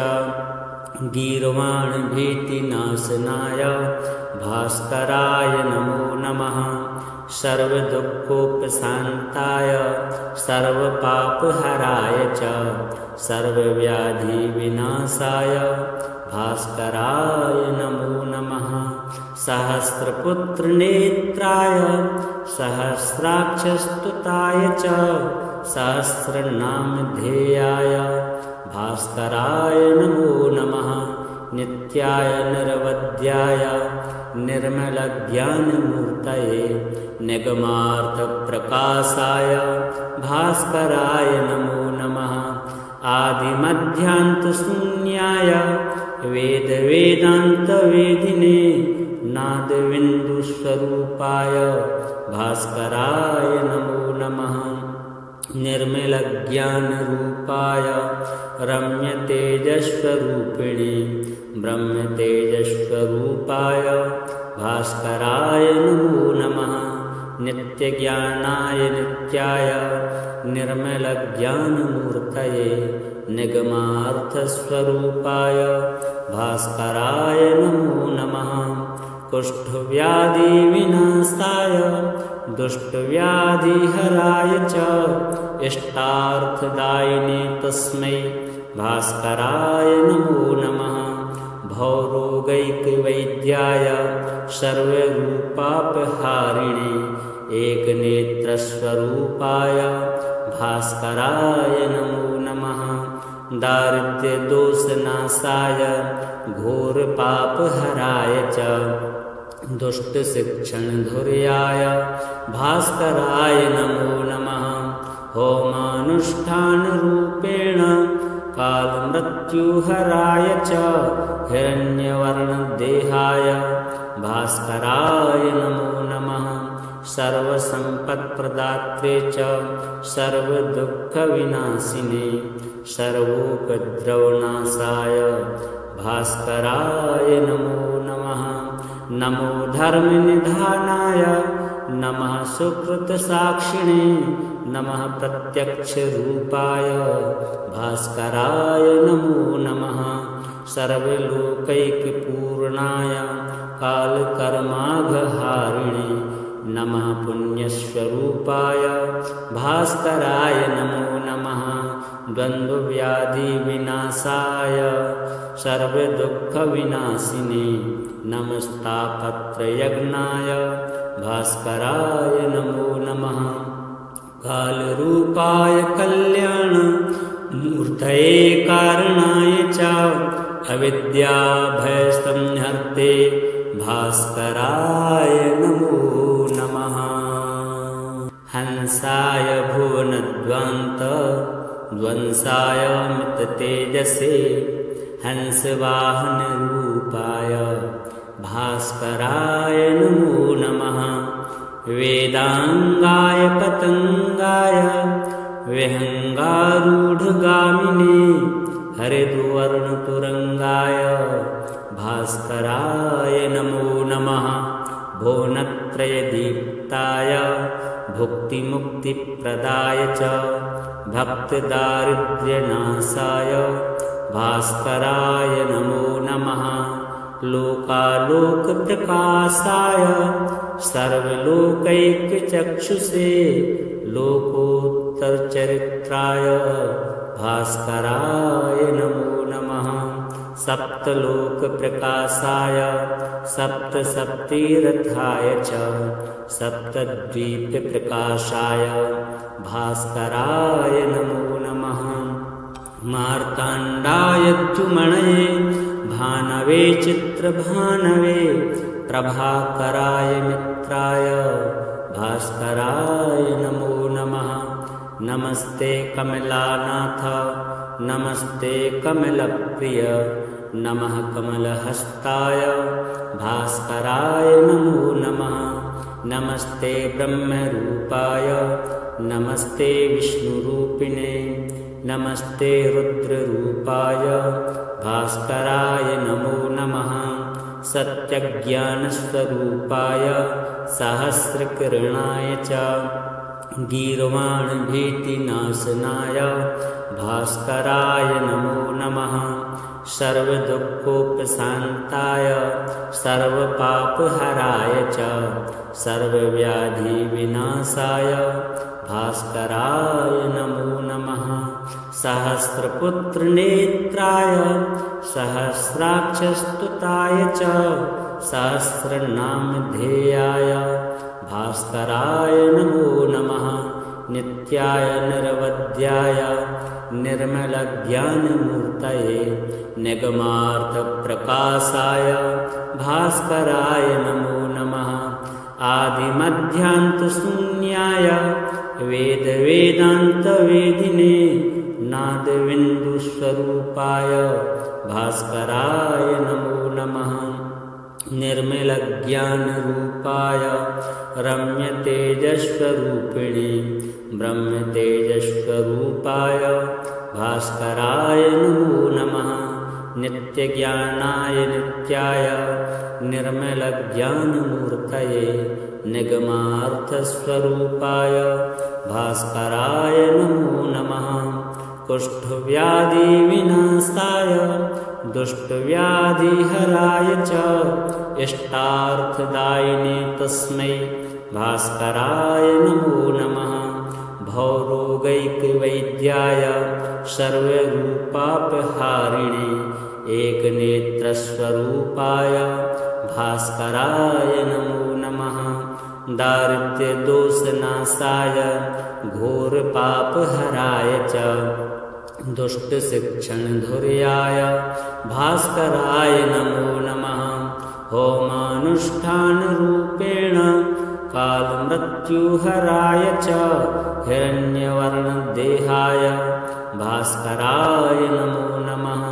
गीर्वाणभीतिनाशनाय भास्कराय नमो नमः। सर्वदुःखोपशान्ताय सर्वपापहराय च सर्वव्याधिविनाशाय भास्कराय नमो नमः। सहस्रपुत्रनेत्राय सहस्राक्षस्तुताय च सहस्रनामधेयाय भास्कराय नमो नमः। नित्याय निरवध्याय निर्मलज्ञानमूर्तये निगमार्थप्रकाशाय भास्कराय नमो नमः। आदिमध्यान्तशून्याय वेदवेदान्तवेदिने नादबिन्दुस्वरूपाय भास्कराय नमो नमः। निर्मलज्ञानरूपाय रम्यतेजस्वरूपिणे ब्रह्मतेजस्वरूपाय भास्कराय नमो नमः। नित्यज्ञानाय नित्याय निर्मलज्ञानमूर्तये निगमार्थस्वरूपाय भास्कराय नमो नमः। कुष्ठव्याधिविनाशाय दुष्टव्याधिहराय च इष्टार्थदायिने तस्मै भास्कराय नमो नमः। भवरोगैकवैद्याय सर्वरूपापहारिणे एकनेत्रस्वरूपाय भास्कराय नमो नमः। दारिद्र्यदोषनाशाय घोरपापहराय च दुष्टशिक्षणधुर्याय भास्कराय नमो नमः। होमानुष्ठानरूपेण कालमृत्युहराय च हिरण्यवर्णदेहाय भास्कराय नमो नमः। सर्वसम्पत्प्रदात्रे च सर्वदुःखविनाशिने सर्वोपद्रवनाशाय भास्कराय नमो नमः। नमो धर्मनिधानाय नमः सुकृतसाक्षिणे नमः प्रत्यक्षरूपाय भास्कराय नमो नमः। सर्वलोकैकपूर्णाय कालकर्माघहारिणे नमः पुण्यस्वरूपाय भास्कराय नमो नमः। द्वन्द्वव्याधिविनाशाय सर्वदुःखविनाशिने नमस्तापत्रयज्ञाय भास्कराय नमो नमः। कालरूपाय कल्याणमूर्तये कारणाय च अविद्याभयसंहर्ते भास्कराय नमो नमः। हंसाय भुवनध्वंसाय मिततेजसे हंसवाहनरूपाय भास्कराय नमो नमः। वेदांगाय पतंगाय विहंगारूढ़गामिने हरिद्वर्णतुरंगाय भास्कराय नमो नमः। भुवनत्रयदीप्ताय भुक्तिमुक्तिप्रदाय च भक्तदारिद्र्यनाशाय भास्कराय नमो नमः। लोकालोकप्रकाशाय सर्वलोकैकचक्षुषे लोकोत्तरचरित्राय भास्कराय नमो नमः। सप्तलोकप्रकाशाय सप्तसप्तिरथाय च सप्तद्वीपप्रकाशाय भास्कराय नमो नमः। मार्ताण्डाय द्युमणये भानवे चित्रभानवे प्रभाकराय मित्राय भास्कराय नमो नमः। नमस्ते कमलानाथ नमस्ते कमलप्रिय नमः कमलहस्ताय भास्कराय नमो नमः। नमस्ते ब्रह्मरूपाय नमस्ते विष्णुरूपिणे नमस्ते रुद्ररूपाय भास्कराय नमो नमः। सत्यज्ञानस्वरूपाय सहस्रकिरणाय च गीर्वाणभीतिनाशनाय भास्कराय नमो नमः। सर्वदुःखोपशान्ताय सर्वपापहराय च सर्वव्याधिविनाशाय भास्कराय नमो नमः। सहस्रपुत्रनेत्राय सहस्राक्षस्तुताय च सहस्रनामधेयाय भास्कराय नमो नमः। नित्याय निरवध्याय निर्मलज्ञानमूर्तये निगमार्थप्रकाशाय भास्कराय नमो नमः। आदिमध्यान्तशून्याय वेदवेदान्तवेदिने नादबिन्दुस्वरूपाय भास्कराय नमो नमः। निर्मलज्ञानरूपाय रम्यतेजस्वरूपिणे ब्रह्मतेजस्वरूपाय भास्कराय नमो नमः। नित्यज्ञानाय नित्याय निर्मलज्ञानमूर्तये निगमार्थस्वरूपाय भास्कराय नमो नमः। कुष्ठव्याधिविनाशाय दुष्टव्याधिहराय च इष्टार्थदायिने तस्मै भास्कराय नमो नमः। भवरोगैकवैद्याय सर्वरूपापहारिणे एकनेत्रस्वरूपाय भास्कराय नमो नमः। दारिद्र्यदोषनाशाय घोरपापहराय च दुष्टशिक्षणधुर्याय भास्कराय नमो नमः। होमानुष्ठानरूपेण कालमृत्युहराय च हिरण्यवर्णदेहाय भास्कराय नमो नमः।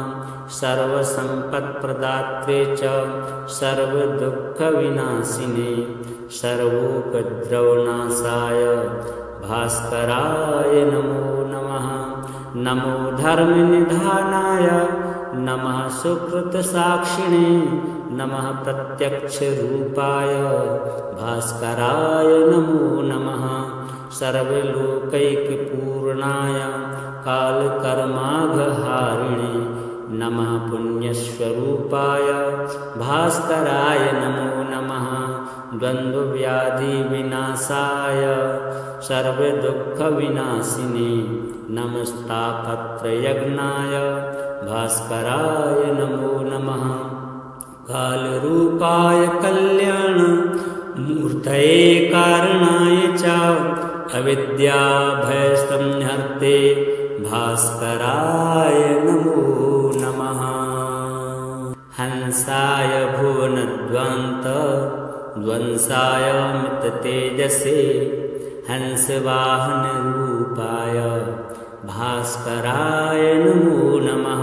सर्वसम्पत्प्रदात्रे च सर्वदुःखविनाशिने सर्वोपद्रवनाशाय भास्कराय नमो नमः। नमो धर्मनिधानाय नमः सुकृतसाक्षिणे नमः प्रत्यक्षरूपाय भास्कराय नमो नमः। सर्वलोकैकपूर्णाय कालकर्माघहारिणे नमः पुण्यस्वरूपाय भास्कराय नमो नमः। द्वन्द्वव्याधिविनाशाय सर्वदुःखविनाशिने नमस्तापत्रयज्ञाय भास्कराय नमो नमः। कालरूपाय कल्याणमूर्तये कारणाय च अविद्याभयसंहर्ते भास्कराय नमो नमः। हंसाय भुवनध्वंसाय मिततेजसे हंसवाहनरूपाय भास्कराय नमो नमः।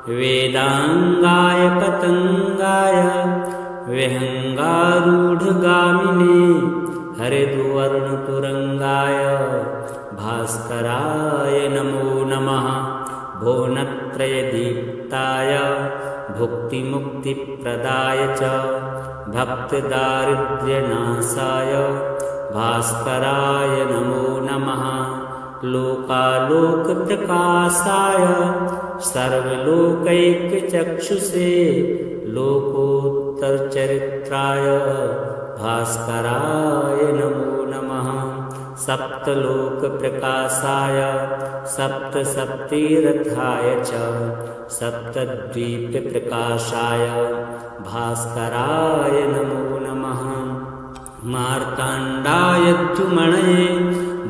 वेदांगाय पतंगाय विहंगारूढ़गामिने हरिद्वर्णतुरंगाय भास्कराय नमो नमः। भुवनत्रयदीप्ताय भुक्तिमुक्तिप्रदाय च भक्तदारिद्र्यनाशाय भास्कराय नमो नमः। लोकालोकप्रकाशाय सर्वलोकैकचक्षुषे लोकोत्तरचरित्राय भास्कराय नमो नमः। सप्तलोकप्रकाशाय सप्तसप्तिरथाय च सप्तद्वीपप्रकाशाय भास्कराय नमो नमः। मार्ताण्डाय द्युमणये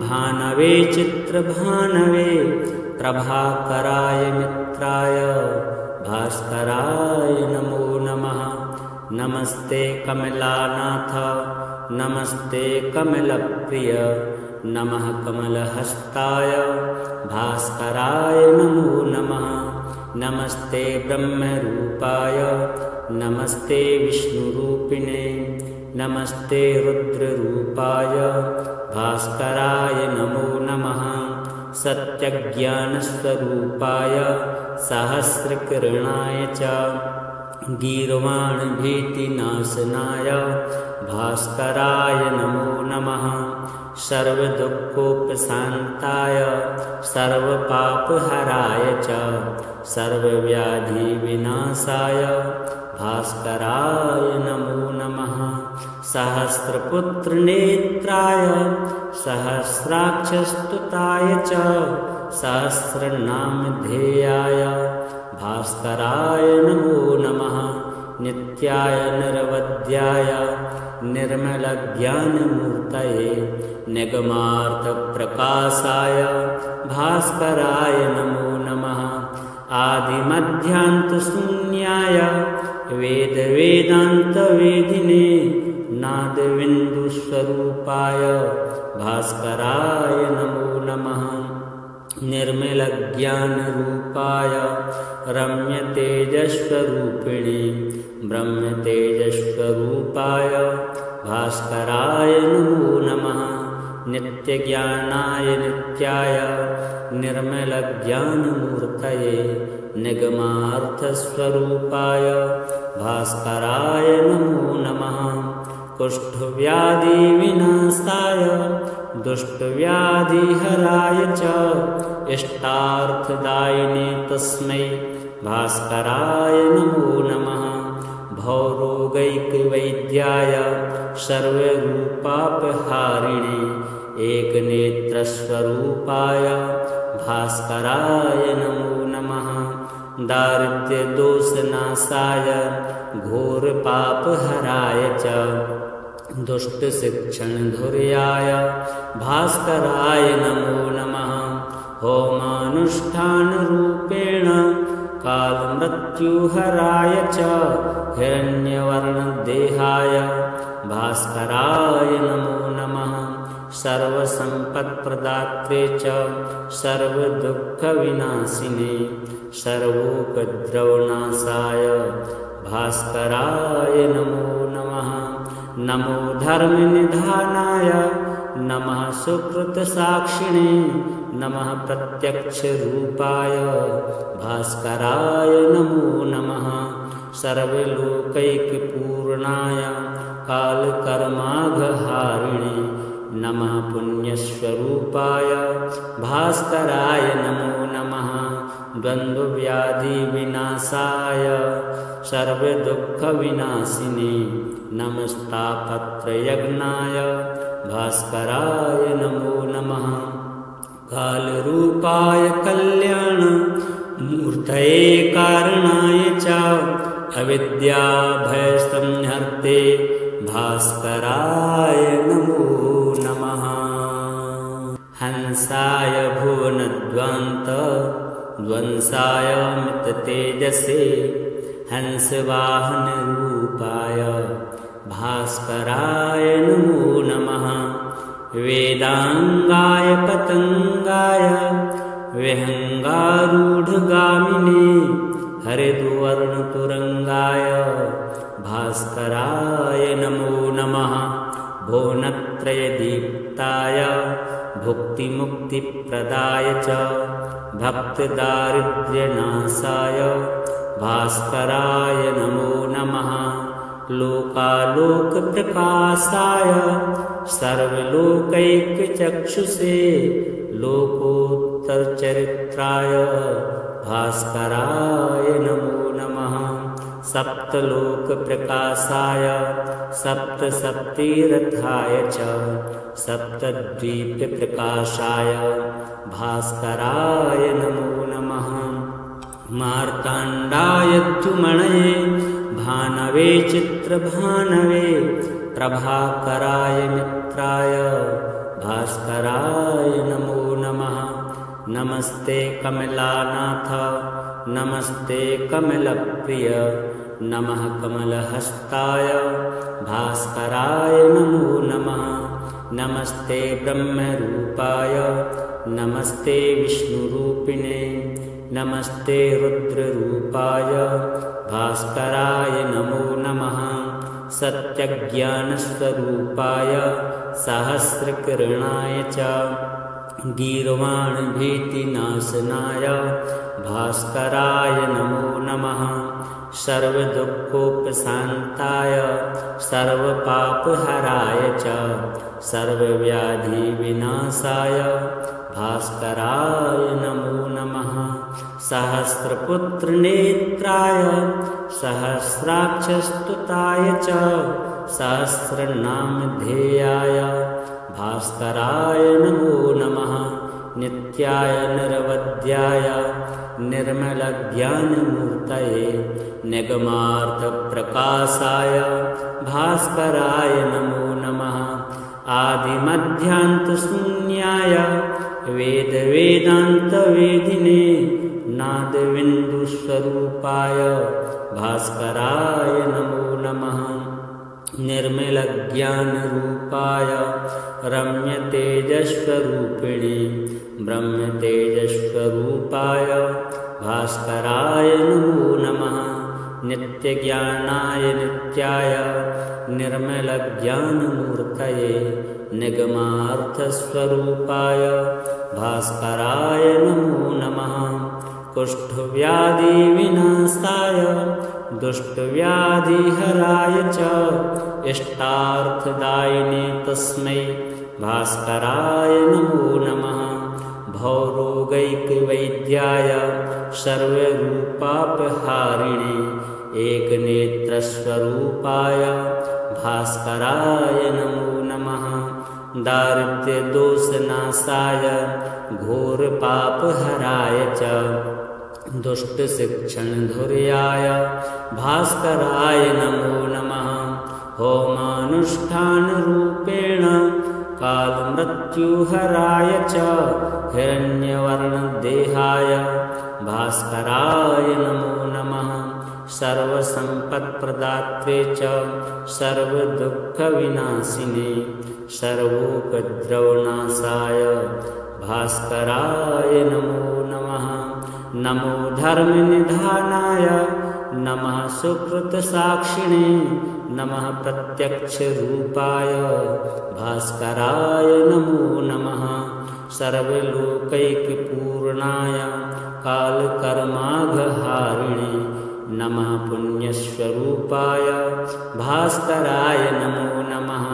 भानवे चित्रभानवे प्रभाकराय मित्राय भास्कराय नमो नमः। नमस्ते कमलानाथ नमस्ते कमलप्रिय नमः कमलहस्ताय भास्कराय नमो नमः। नमस्ते ब्रह्मरूपाय नमस्ते विष्णुरूपिणे नमस्ते रुद्ररूपाय भास्कराय नमो नमः। सत्यज्ञानस्वरूपाय सहस्रकिरणाय च गीर्वाणभीतिनाशनाय भास्कराय नमो नमः। सर्वदुःखोपशान्ताय सर्वपापहराय च सर्वव्याधिविनाशाय भास्कराय नमो नमः। सहस्रपुत्रनेत्राय सहस्राक्षस्तुताय च सहस्रनामधेयाय भास्कराय नमो नमः। नित्याय निरवध्याय निर्मलज्ञानमूर्तये निगमार्थप्रकाशाय भास्कराय नमो नमः। आदिमध्यान्तशून्याय वेदवेदान्तवेदिने नादबिन्दुस्वरूपाय भास्कराय नमो नमः। निर्मलज्ञानरूपाय रम्यतेजस्वरूपिणे ब्रह्मतेजस्वरूपाय भास्कराय नमो नमः। नित्यज्ञानाय नित्याय निर्मलज्ञानमूर्तये निगमार्थस्वरूपाय भास्कराय नमो नमः। कुष्ठव्याधिविनाशाय दुष्टव्याधिहराय च इष्टार्थदायिने तस्मै भास्कराय नमो नमः। भवरोगैकवैद्याय सर्वरूपापहारिणे एकनेत्रस्वरूपाय भास्कराय नमो नमः। दारिद्र्यदोषनाशाय घोरपापहराय च दुष्टशिक्षणधुर्याय भास्कराय नमो नमः। होमानुष्ठानरूपेण कालमृत्युहराय च हिरण्यवर्णदेहाय भास्कराय नमो नमः। सर्वसम्पत्प्रदात्रे च सर्वदुःखविनाशिने सर्वोपद्रवनाशाय भास्कराय नमो नमः। नमो धर्मनिधानाय नमः सुकृतसाक्षिणे नमः प्रत्यक्षरूपाय भास्कराय नमो नमः। सर्वलोकैकपूर्णाय कालकर्माघहारिणे नमः पुण्यस्वरूपाय भास्कराय नमो नमः। द्वन्द्वव्याधिविनाशाय सर्वदुःखविनाशिने नमस्तापत्रयज्ञाय भास्कराय नमो नमः। कालरूपाय कल्याणमूर्तये कारणाय च अविद्याभयसंहर्ते भास्कराय नमो नमः। हंसाय भुवनध्वंसाय मिततेजसे हंसवाहनरूपाय भास्कराय नमो नमः। वेदांगाय पतंगाय विहंगारूढ़गामिने हरिद्वर्णतुरंगाय भास्कराय नमो नमः। भुवनत्रयदीप्ताय भुक्तिमुक्तिप्रदाय च भक्तदारिद्र्यनाशाय भास्कराय नमो नमः। लोकालोकप्रकाशाय सर्वलोकैकचक्षुषे लोकोत्तरचरित्राय भास्कराय नमो नमः। सप्तलोकप्रकाशाय सप्तशक्तिरथाय च सप्तद्वीपप्रकाशाय भास्कराय नमो नमः। मार्ताण्डाय द्युमणये भानवे चित्रभानवे प्रभाकराय मित्राय भास्कराय नमो नमः। नमस्ते कमलानाथ नमस्ते कमलप्रिय नमः कमलहस्ताय भास्कराय नमो नमः। नमस्ते ब्रह्मरूपाय नमस्ते विष्णुरूपिणे नमस्ते रुद्ररूपाय भास्कराय नमो नमः। सत्यज्ञानस्वरूपाय सहस्रकिरणाय च गीर्वाणभीतिनाशनाय भास्कराय नमो नमः। सर्वदुःखोपशान्ताय सर्वपापहराय च सर्वव्याधिविनाशाय भास्कराय नमो नमः। सहस्रपुत्रनेत्राय सहस्राक्षस्तुताय च सहस्रनामधेयाय भास्कराय नमो नमः। नित्याय निरवध्याय निर्मलज्ञानमूर्तये निगमार्थप्रकाशाय भास्कराय नमो नमः। आदिमध्यान्तशून्याय वेदवेदान्तवेदिने नादबिन्दुस्वरूपाय भास्कराय नमो नमः। निर्मलज्ञानरूपाय रम्यतेजस्वरूपिणे ब्रह्मतेजस्वरूपाय भास्कराय नमो नमः। नित्यज्ञानाय नित्याय निर्मलज्ञानमूर्तये निगमार्थस्वरूपाय भास्कराय नमो नमः। कुष्ठव्याधिविनाशाय दुष्टव्याधिहराय च इष्टार्थदायिने तस्मै भास्कराय नमो नमः। भवरोगैकवैद्याय सर्वरूपापहारिणे एकनेत्रस्वरूपाय भास्कराय नमो नमः। दारिद्र्यदोषनाशाय घोरपापहराय च दुष्टशिक्षणधुर्याय भास्कराय नमो नमः। होमानुष्ठानरूपेण कालमृत्युहराय च हिरण्यवर्णदेहाय भास्कराय नमो नमः। सर्वसम्पत्प्रदात्रे च सर्वदुःखविनाशिने सर्वोपद्रवनाशाय भास्कराय नमो नमः। नमो धर्मनिधानाय नमः सुकृतसाक्षिणे नमः प्रत्यक्षरूपाय भास्कराय नमो नमः। सर्वलोकैकपूर्णाय कालकर्माघहारिणे नमः पुण्यस्वरूपाय भास्कराय नमो नमः।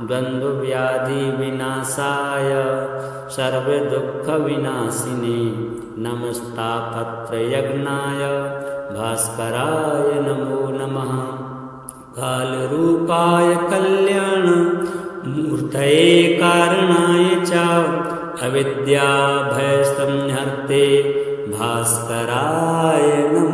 द्वन्द्वव्याधिविनाशाय सर्वदुःखविनाशिने नमस्तापत्रयज्ञाय भास्कराय नमो नमः। कालरूपाय कल्याणमूर्तये कारणाय च अविद्याभयसंहर्ते भास्कराय नमो